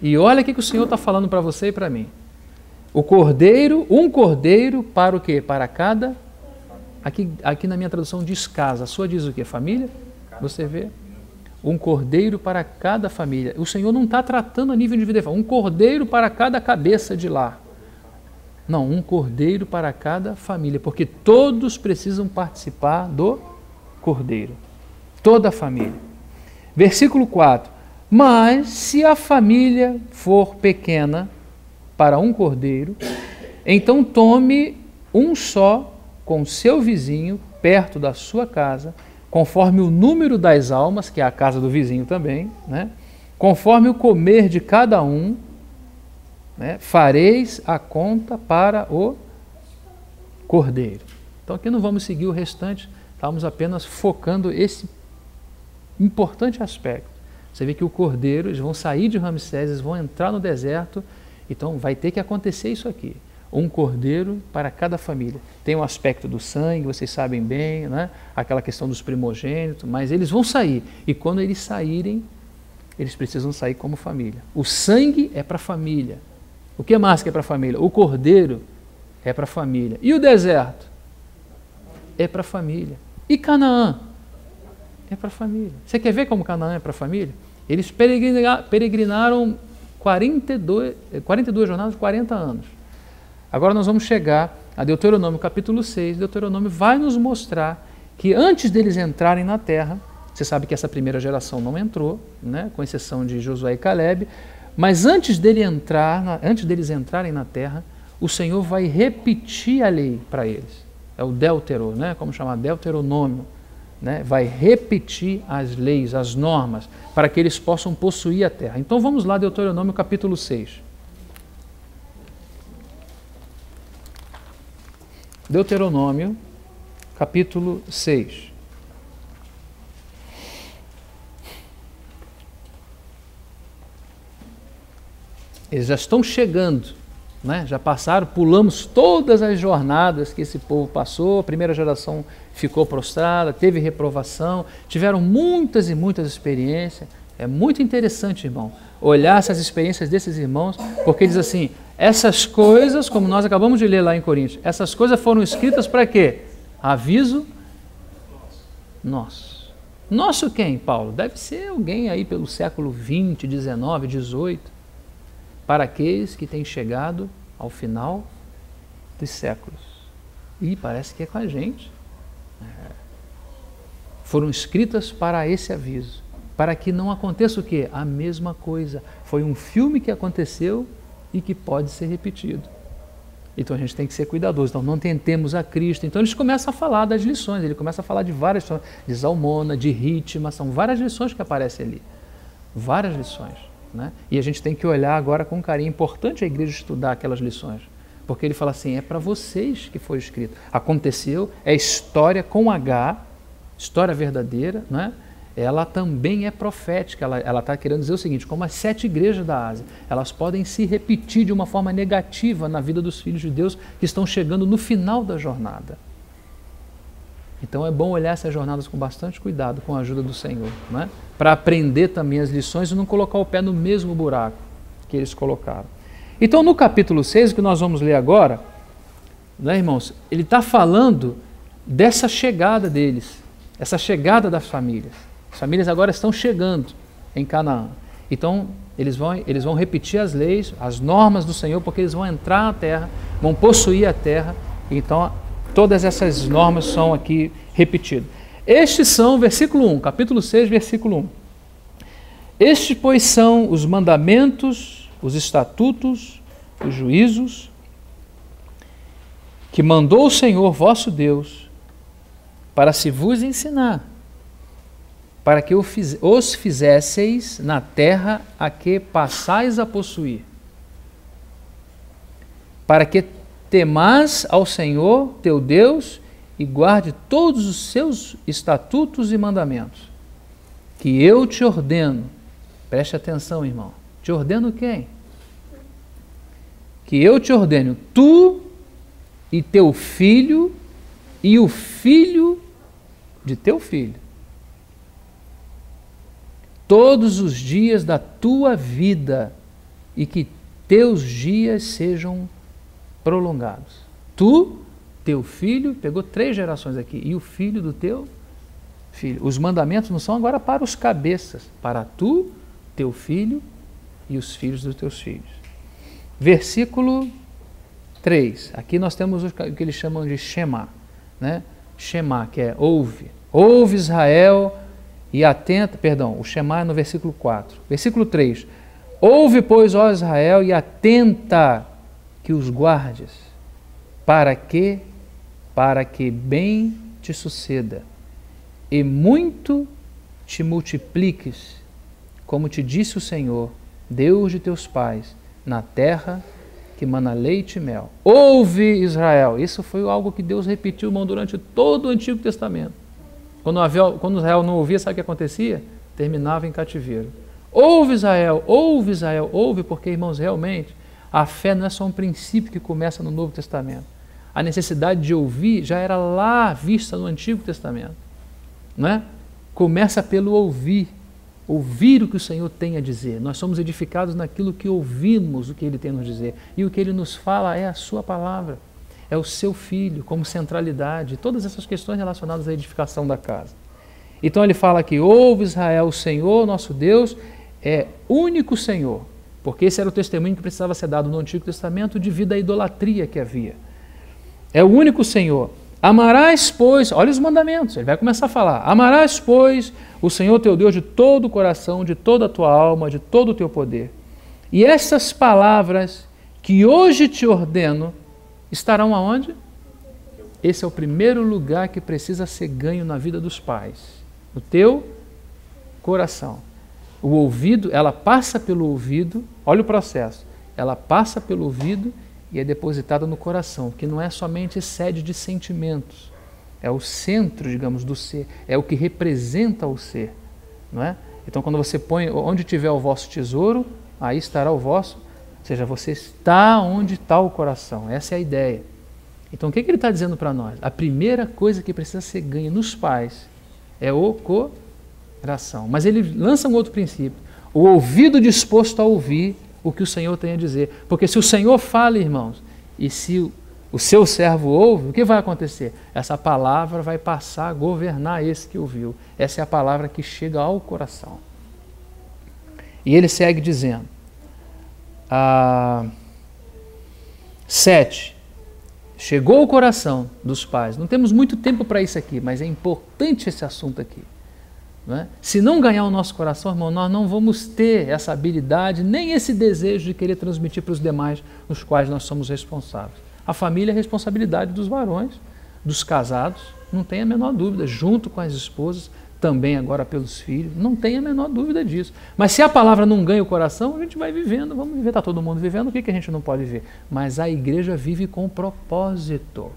E olha o que o Senhor está falando para você e para mim. O cordeiro, um cordeiro para o quê? Para cada... Aqui na minha tradução diz casa. A sua diz o quê? Família? Você vê? Um cordeiro para cada família. O Senhor não está tratando a nível individual. Um cordeiro para cada cabeça de lar. Não, um cordeiro para cada família. Porque todos precisam participar do cordeiro. Toda a família. Versículo 4. Mas se a família for pequena para um cordeiro, então tome um só com seu vizinho perto da sua casa, conforme o número das almas, que é a casa do vizinho também, né? Conforme o comer de cada um, né? Fareis a conta para o cordeiro. Então aqui não vamos seguir o restante, estamos apenas focando esse importante aspecto. Você vê que o cordeiro, eles vão sair de Ramsés, eles vão entrar no deserto, então vai ter que acontecer isso aqui. Um cordeiro para cada família. Tem o aspecto do sangue, vocês sabem bem, né? Aquela questão dos primogênitos, mas eles vão sair. E quando eles saírem, eles precisam sair como família. O sangue é para a família. O que mais que é para a família? O cordeiro é para a família. E o deserto? É para a família. E Canaã? É para a família. Você quer ver como Canaã é para a família? Eles peregrinaram 42 jornadas, 40 anos. Agora nós vamos chegar a Deuteronômio capítulo 6. Deuteronômio vai nos mostrar que antes deles entrarem na terra, você sabe que essa primeira geração não entrou, né, com exceção de Josué e Caleb, mas antes deles entrarem na terra, o Senhor vai repetir a lei para eles. É o Deutero, né, como chamar? Deuteronômio. Né, vai repetir as leis, as normas, para que eles possam possuir a terra. Então vamos lá, Deuteronômio capítulo 6. Deuteronômio, capítulo 6. Eles já estão chegando, né? Já passaram, pulamos todas as jornadas que esse povo passou, a primeira geração ficou prostrada, teve reprovação, tiveram muitas e muitas experiências. É muito interessante, irmão, olhar essas experiências desses irmãos, porque diz assim, essas coisas, como nós acabamos de ler lá em Coríntios, essas coisas foram escritas para quê? Aviso nosso. Nosso quem, Paulo? Deve ser alguém aí pelo século 20, 19, 18, para aqueles que têm chegado ao final dos séculos. E parece que é com a gente. Foram escritas para esse aviso, para que não aconteça o quê? A mesma coisa. Foi um filme que aconteceu e que pode ser repetido. Então a gente tem que ser cuidadoso. Então não tentemos a Cristo. Então eles começam a falar das lições, ele começa a falar de várias lições, de Zalmona, de Ritma, são várias lições que aparecem ali. Várias lições. né? E a gente tem que olhar agora com carinho. É importante a igreja estudar aquelas lições, porque ele fala assim, é para vocês que foi escrito. Aconteceu, é história com H, história verdadeira, né? Ela também é profética. Ela está querendo dizer o seguinte, como as 7 igrejas da Ásia, elas podem se repetir de uma forma negativa na vida dos filhos de Deus que estão chegando no final da jornada. Então é bom olhar essas jornadas com bastante cuidado, com a ajuda do Senhor, né? Para aprender também as lições e não colocar o pé no mesmo buraco que eles colocaram. Então no capítulo 6, que nós vamos ler agora, né, irmãos, ele está falando dessa chegada deles, essa chegada das famílias. As famílias agora estão chegando em Canaã. Então eles vão repetir as leis, as normas do Senhor, porque eles vão entrar na terra, vão possuir a terra. Então todas essas normas são aqui repetidas. Estes são, versículo 1, capítulo 6, versículo 1. Estes, pois, são os mandamentos, os estatutos, os juízos, que mandou o Senhor vosso Deus, para se vos ensinar, para que os fizesseis na terra a que passais a possuir, para que temais ao Senhor teu Deus e guarde todos os seus estatutos e mandamentos, que eu te ordeno. Preste atenção, irmão. Te ordeno quem? Que eu te ordeno, tu e teu filho e o filho de teu filho, todos os dias da tua vida, e que teus dias sejam prolongados. Tu, teu filho, pegou 3 gerações aqui, e o filho do teu filho. Os mandamentos não são agora para os cabeças, para tu, teu filho e os filhos dos teus filhos. Versículo 3, aqui nós temos o que eles chamam de Shema, né? Shema, que é ouve. Ouve Israel e atenta, perdão, o Shema é no versículo 4. Versículo 3, ouve, pois, ó Israel, e atenta que os guardes, para que bem te suceda, e muito te multipliques, como te disse o Senhor, Deus de teus pais, na terra que mana leite e mel. Ouve, Israel. Isso foi algo que Deus repetiu, irmão, durante todo o Antigo Testamento. Quando Israel não ouvia, sabe o que acontecia? Terminava em cativeiro. Ouve, Israel, ouve, porque, irmãos, realmente, a fé não é só um princípio que começa no Novo Testamento. A necessidade de ouvir já era lá vista no Antigo Testamento. Não é? Começa pelo ouvir o que o Senhor tem a dizer. Nós somos edificados naquilo que ouvimos o que Ele tem a nos dizer. E o que Ele nos fala é a sua palavra, é o seu Filho como centralidade, todas essas questões relacionadas à edificação da casa. Então ele fala aqui, ouve Israel, o Senhor, nosso Deus, é único Senhor, porque esse era o testemunho que precisava ser dado no Antigo Testamento devido à idolatria que havia. É o único Senhor. Amarás, pois, olha os mandamentos, ele vai começar a falar, amarás, pois, o Senhor teu Deus de todo o coração, de toda a tua alma, de todo o teu poder. E essas palavras que hoje te ordeno, estarão aonde? Esse é o primeiro lugar que precisa ser ganho na vida dos pais, no teu coração. O ouvido, ela passa pelo ouvido, olha o processo, ela passa pelo ouvido e é depositada no coração, que não é somente sede de sentimentos, é o centro, digamos, do ser, é o que representa o ser, não é? Então quando você põe, onde tiver o vosso tesouro, aí estará o vosso, ou seja, você está onde está o coração, essa é a ideia. Então o que ele está dizendo para nós? A primeira coisa que precisa ser ganha nos pais é o coração, mas ele lança um outro princípio, o ouvido disposto a ouvir o que o Senhor tem a dizer, porque se o Senhor fala, irmãos, e se o seu servo ouve, o que vai acontecer? Essa palavra vai passar a governar esse que ouviu, essa é a palavra que chega ao coração. E ele segue dizendo, 7, chegou o coração dos pais, não temos muito tempo para isso aqui, mas é importante esse assunto aqui. Não é? Se não ganhar o nosso coração, irmão, nós não vamos ter essa habilidade, nem esse desejo de querer transmitir para os demais, nos quais nós somos responsáveis. A família é a responsabilidade dos varões, dos casados, não tem a menor dúvida, junto com as esposas, também agora pelos filhos, não tem a menor dúvida disso. Mas se a palavra não ganha o coração, a gente vai vivendo, vamos viver, está todo mundo vivendo, o que a gente não pode viver? Mas a igreja vive com propósito.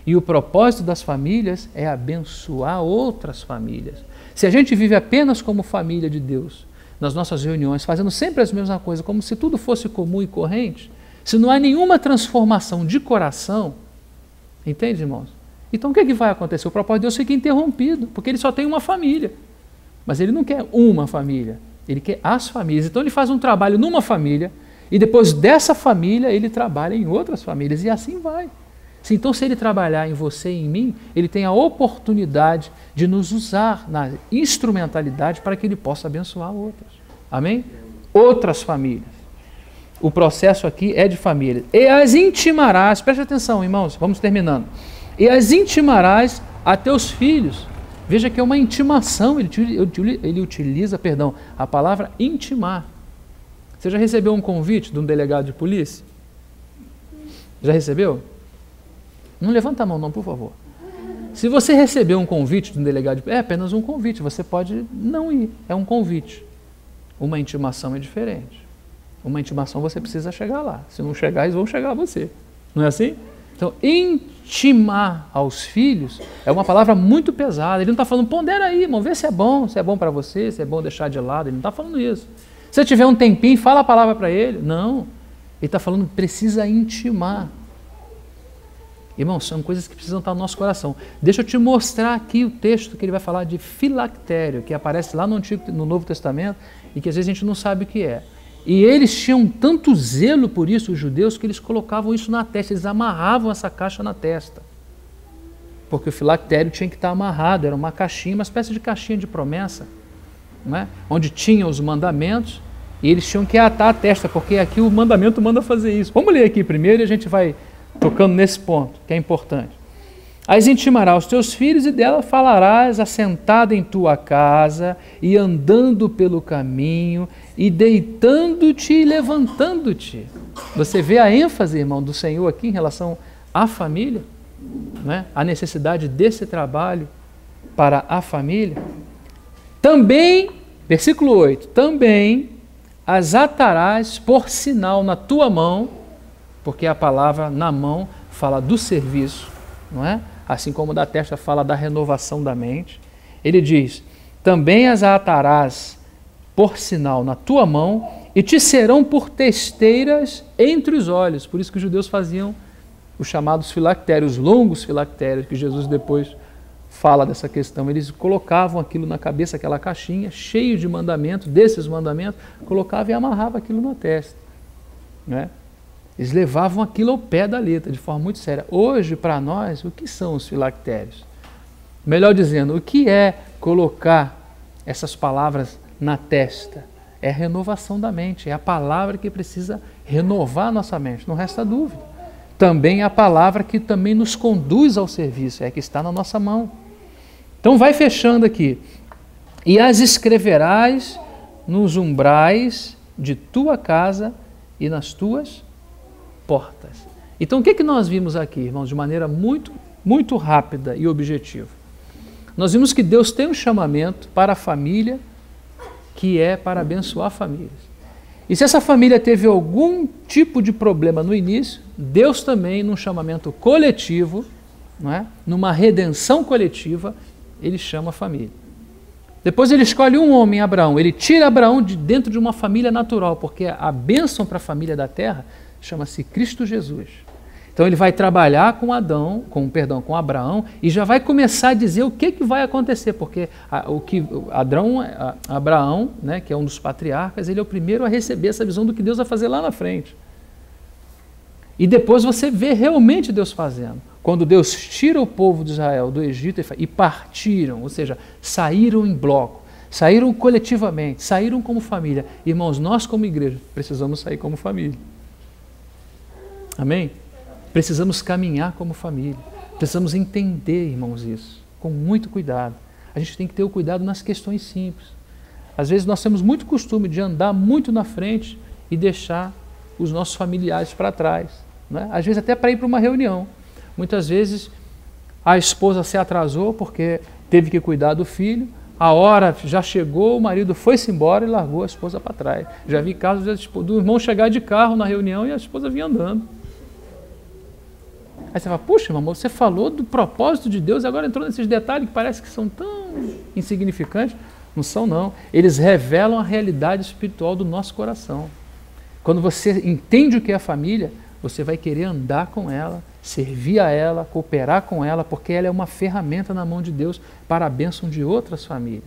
E o propósito das famílias é abençoar outras famílias. Se a gente vive apenas como família de Deus, nas nossas reuniões, fazendo sempre as mesmas coisas, como se tudo fosse comum e corrente, se não há nenhuma transformação de coração, entende, irmãos? Então o que vai acontecer? O propósito de Deus fica interrompido, porque ele só tem uma família. Mas ele não quer uma família, ele quer as famílias. Então ele faz um trabalho numa família, e depois dessa família ele trabalha em outras famílias, e assim vai. Então se ele trabalhar em você e em mim, ele tem a oportunidade de nos usar na instrumentalidade para que ele possa abençoar outras. Amém? Outras famílias. O processo aqui é de família. E as intimarás, preste atenção, irmãos, vamos terminando. E as intimarás a teus filhos. Veja que é uma intimação, ele utiliza, a palavra intimar. Você já recebeu um convite de um delegado de polícia? Já recebeu? Não levanta a mão não, por favor. Se você recebeu um convite de um delegado de polícia, é apenas um convite, você pode não ir, é um convite. Uma intimação é diferente. Uma intimação você precisa chegar lá. Se não chegar, eles vão chegar a você. Não é assim? Então, intimar aos filhos é uma palavra muito pesada. Ele não está falando, pondera aí, irmão, vê se é bom para você, se é bom deixar de lado. Ele não está falando isso. Se você tiver um tempinho, fala a palavra para ele. Não. Ele está falando, precisa intimar. Irmão, são coisas que precisam estar no nosso coração. Deixa eu te mostrar aqui o texto que ele vai falar de filactério, que aparece lá no Novo Testamento e que às vezes a gente não sabe o que é. E eles tinham tanto zelo por isso, os judeus, que eles colocavam isso na testa, eles amarravam essa caixa na testa. Porque o filactério tinha que estar amarrado, era uma caixinha, uma espécie de caixinha de promessa, não é? Onde tinha os mandamentos e eles tinham que atar a testa, porque aqui o mandamento manda fazer isso. Vamos ler aqui primeiro e a gente vai tocando nesse ponto, que é importante. As intimarás os teus filhos e dela falarás assentada em tua casa e andando pelo caminho e deitando-te e levantando-te. Você vê a ênfase, irmão, do Senhor aqui em relação à família, né? A necessidade desse trabalho para a família. Também, versículo 8, também as atarás por sinal na tua mão, porque a palavra na mão fala do serviço, não é? Assim como da testa fala da renovação da mente. Ele diz, também as atarás por sinal na tua mão e te serão por testeiras entre os olhos. Por isso que os judeus faziam os chamados filactérios, longos filactérios, que Jesus depois fala dessa questão. Eles colocavam aquilo na cabeça, aquela caixinha, cheio de mandamentos, desses mandamentos, colocavam e amarravam aquilo na testa, né? Eles levavam aquilo ao pé da letra, de forma muito séria. Hoje, para nós, o que são os filactérios? Melhor dizendo, o que é colocar essas palavras na testa? É a renovação da mente, é a palavra que precisa renovar a nossa mente, não resta dúvida. Também é a palavra que também nos conduz ao serviço, é a que está na nossa mão. Então vai fechando aqui. E as escreverás nos umbrais de tua casa e nas tuas portas. Então o que nós vimos aqui, irmãos, de maneira muito rápida e objetiva? Nós vimos que Deus tem um chamamento para a família que é para abençoar famílias. E se essa família teve algum tipo de problema no início, Deus também, num chamamento coletivo, não é? Numa redenção coletiva, ele chama a família. Depois ele escolhe um homem, Abraão. Ele tira Abraão de dentro de uma família natural, porque a bênção para a família da terra chama-se Cristo Jesus. Então ele vai trabalhar com Abraão e já vai começar a dizer o que vai acontecer, porque Abraão, né, que é um dos patriarcas, ele é o primeiro a receber essa visão do que Deus vai fazer lá na frente. E depois você vê realmente Deus fazendo. Quando Deus tira o povo de Israel do Egito e partiram, ou seja, saíram em bloco, saíram coletivamente, saíram como família. Irmãos, nós como igreja precisamos sair como família. Amém? Precisamos caminhar como família. Precisamos entender, irmãos, isso, com muito cuidado. A gente tem que ter o cuidado nas questões simples. Às vezes nós temos muito costume de andar muito na frente e deixar os nossos familiares para trás, né? Às vezes até para ir para uma reunião. Muitas vezes a esposa se atrasou porque teve que cuidar do filho, a hora já chegou, o marido foi-se embora e largou a esposa para trás. Já vi casos do irmão chegar de carro na reunião e a esposa vinha andando. Aí você fala, puxa, irmão, você falou do propósito de Deus e agora entrou nesses detalhes que parece que são tão insignificantes. Não são, não. Eles revelam a realidade espiritual do nosso coração. Quando você entende o que é a família, você vai querer andar com ela, servir a ela, cooperar com ela, porque ela é uma ferramenta na mão de Deus para a bênção de outras famílias.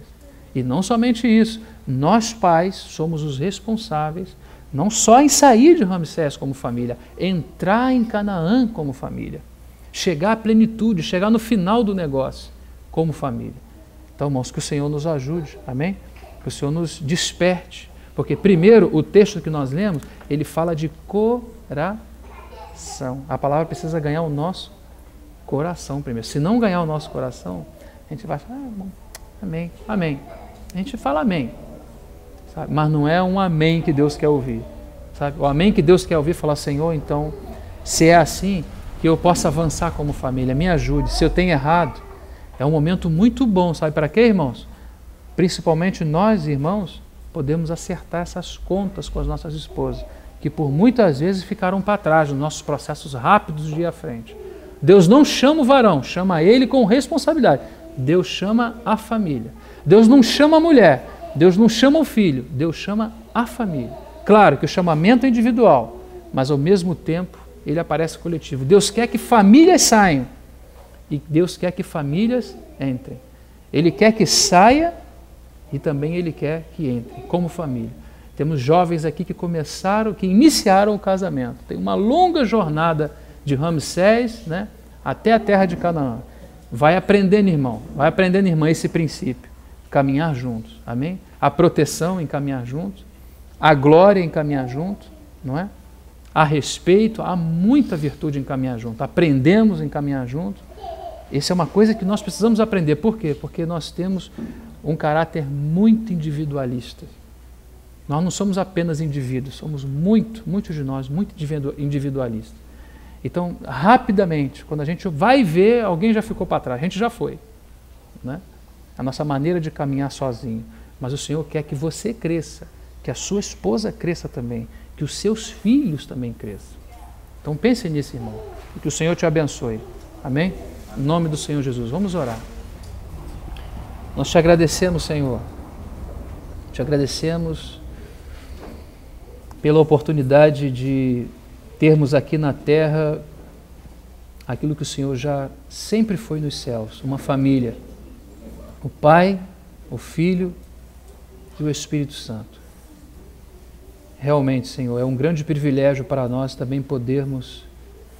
E não somente isso, nós pais somos os responsáveis, não só em sair de Ramsés como família, entrar em Canaã como família, chegar à plenitude, chegar no final do negócio como família. Então, irmãos, que o Senhor nos ajude, amém? Que o Senhor nos desperte, porque primeiro o texto que nós lemos, ele fala de coração. A palavra precisa ganhar o nosso coração primeiro. Se não ganhar o nosso coração, a gente vai falar, bom, amém, amém. A gente fala amém, sabe? Mas não é um amém que Deus quer ouvir, sabe? O amém que Deus quer ouvir, falar, Senhor, então, se é assim, que eu possa avançar como família, me ajude. Se eu tenho errado, é um momento muito bom, sabe para quê, irmãos? Principalmente nós, irmãos, podemos acertar essas contas com as nossas esposas, que por muitas vezes ficaram para trás nos nossos processos rápidos de ir à frente. Deus não chama o varão, chama ele com responsabilidade. Deus chama a família. Deus não chama a mulher, Deus não chama o filho, Deus chama a família. Claro que o chamamento é individual, mas ao mesmo tempo ele aparece coletivo. Deus quer que famílias saiam e Deus quer que famílias entrem. Ele quer que saia e também Ele quer que entre como família. Temos jovens aqui que iniciaram o casamento. Tem uma longa jornada de Ramsés, né, até a terra de Canaã. Vai aprendendo, irmão, irmã, esse princípio. Caminhar juntos, amém? A proteção em caminhar juntos, a glória em caminhar juntos, não é? Há respeito, há muita virtude em caminhar juntos. Aprendemos em caminhar juntos. Essa é uma coisa que nós precisamos aprender. Por quê? Porque nós temos um caráter muito individualista. Nós não somos apenas indivíduos, somos muitos de nós, muito individualistas. Então, rapidamente, quando a gente vai ver, alguém já ficou para trás, a gente já foi, né? A nossa maneira de caminhar sozinho. Mas o Senhor quer que você cresça, que a sua esposa cresça também, que os seus filhos também cresçam. Então pense nisso, irmão, e que o Senhor te abençoe. Amém? Em nome do Senhor Jesus. Vamos orar. Nós te agradecemos, Senhor. Te agradecemos pela oportunidade de termos aqui na terra aquilo que o Senhor já sempre foi nos céus, uma família. O Pai, o Filho e o Espírito Santo. Realmente, Senhor, é um grande privilégio para nós também podermos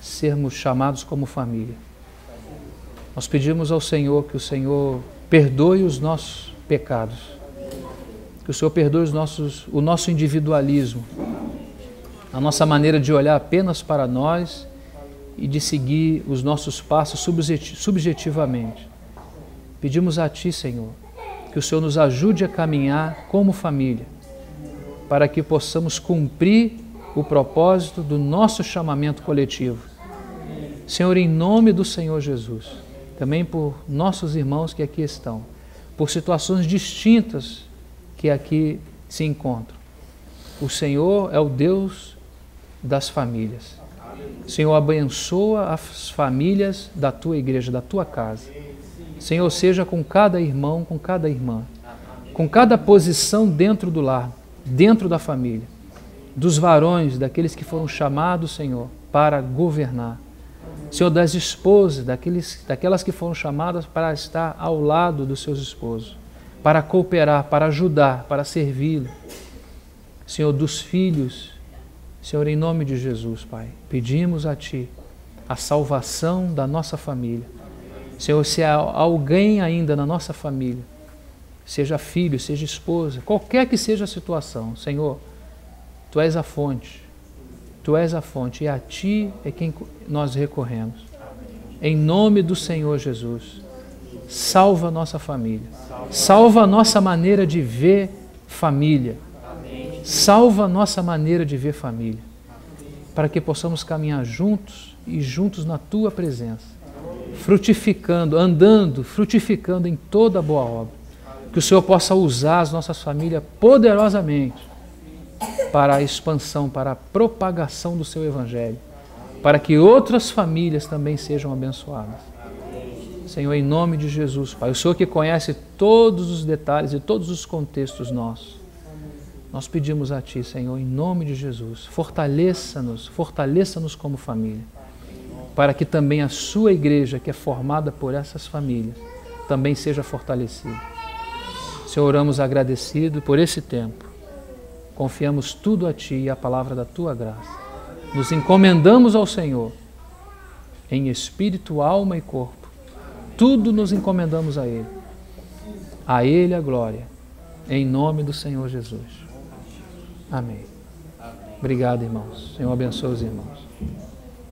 sermos chamados como família. Nós pedimos ao Senhor que o Senhor perdoe os nossos pecados, que o Senhor perdoe o nosso individualismo, a nossa maneira de olhar apenas para nós e de seguir os nossos passos subjetivamente. Pedimos a Ti, Senhor, que o Senhor nos ajude a caminhar como família, para que possamos cumprir o propósito do nosso chamamento coletivo. Senhor, em nome do Senhor Jesus, também por nossos irmãos que aqui estão, por situações distintas que aqui se encontram. O Senhor é o Deus das famílias. Senhor, abençoa as famílias da Tua igreja, da Tua casa. Senhor, seja com cada irmão, com cada irmã, com cada posição dentro do lar, dentro da família, dos varões, daqueles que foram chamados, Senhor, para governar. Senhor, das esposas, daquelas que foram chamadas para estar ao lado dos seus esposos, para cooperar, para ajudar, para servi-lo. Senhor, dos filhos, Senhor, em nome de Jesus, Pai, pedimos a Ti a salvação da nossa família. Senhor, se há alguém ainda na nossa família, seja filho, seja esposa, qualquer que seja a situação, Senhor, Tu és a fonte, Tu és a fonte e a Ti é quem nós recorremos. Em nome do Senhor Jesus, salva a nossa família, salva a nossa maneira de ver família, salva a nossa maneira de ver família, para que possamos caminhar juntos e juntos na Tua presença, frutificando, andando, frutificando em toda boa obra. Que que o Senhor possa usar as nossas famílias poderosamente para a expansão, para a propagação do Seu Evangelho, para que outras famílias também sejam abençoadas. Senhor, em nome de Jesus, Pai, o Senhor que conhece todos os detalhes e todos os contextos nossos, nós pedimos a Ti, Senhor, em nome de Jesus, fortaleça-nos como família, para que também a Sua igreja, que é formada por essas famílias, também seja fortalecida. Senhor, oramos agradecido por esse tempo, confiamos tudo a Ti e a palavra da Tua graça. Nos encomendamos ao Senhor, em espírito, alma e corpo. Tudo nos encomendamos a Ele a glória, em nome do Senhor Jesus. Amém. Obrigado, irmãos. Senhor abençoe os irmãos.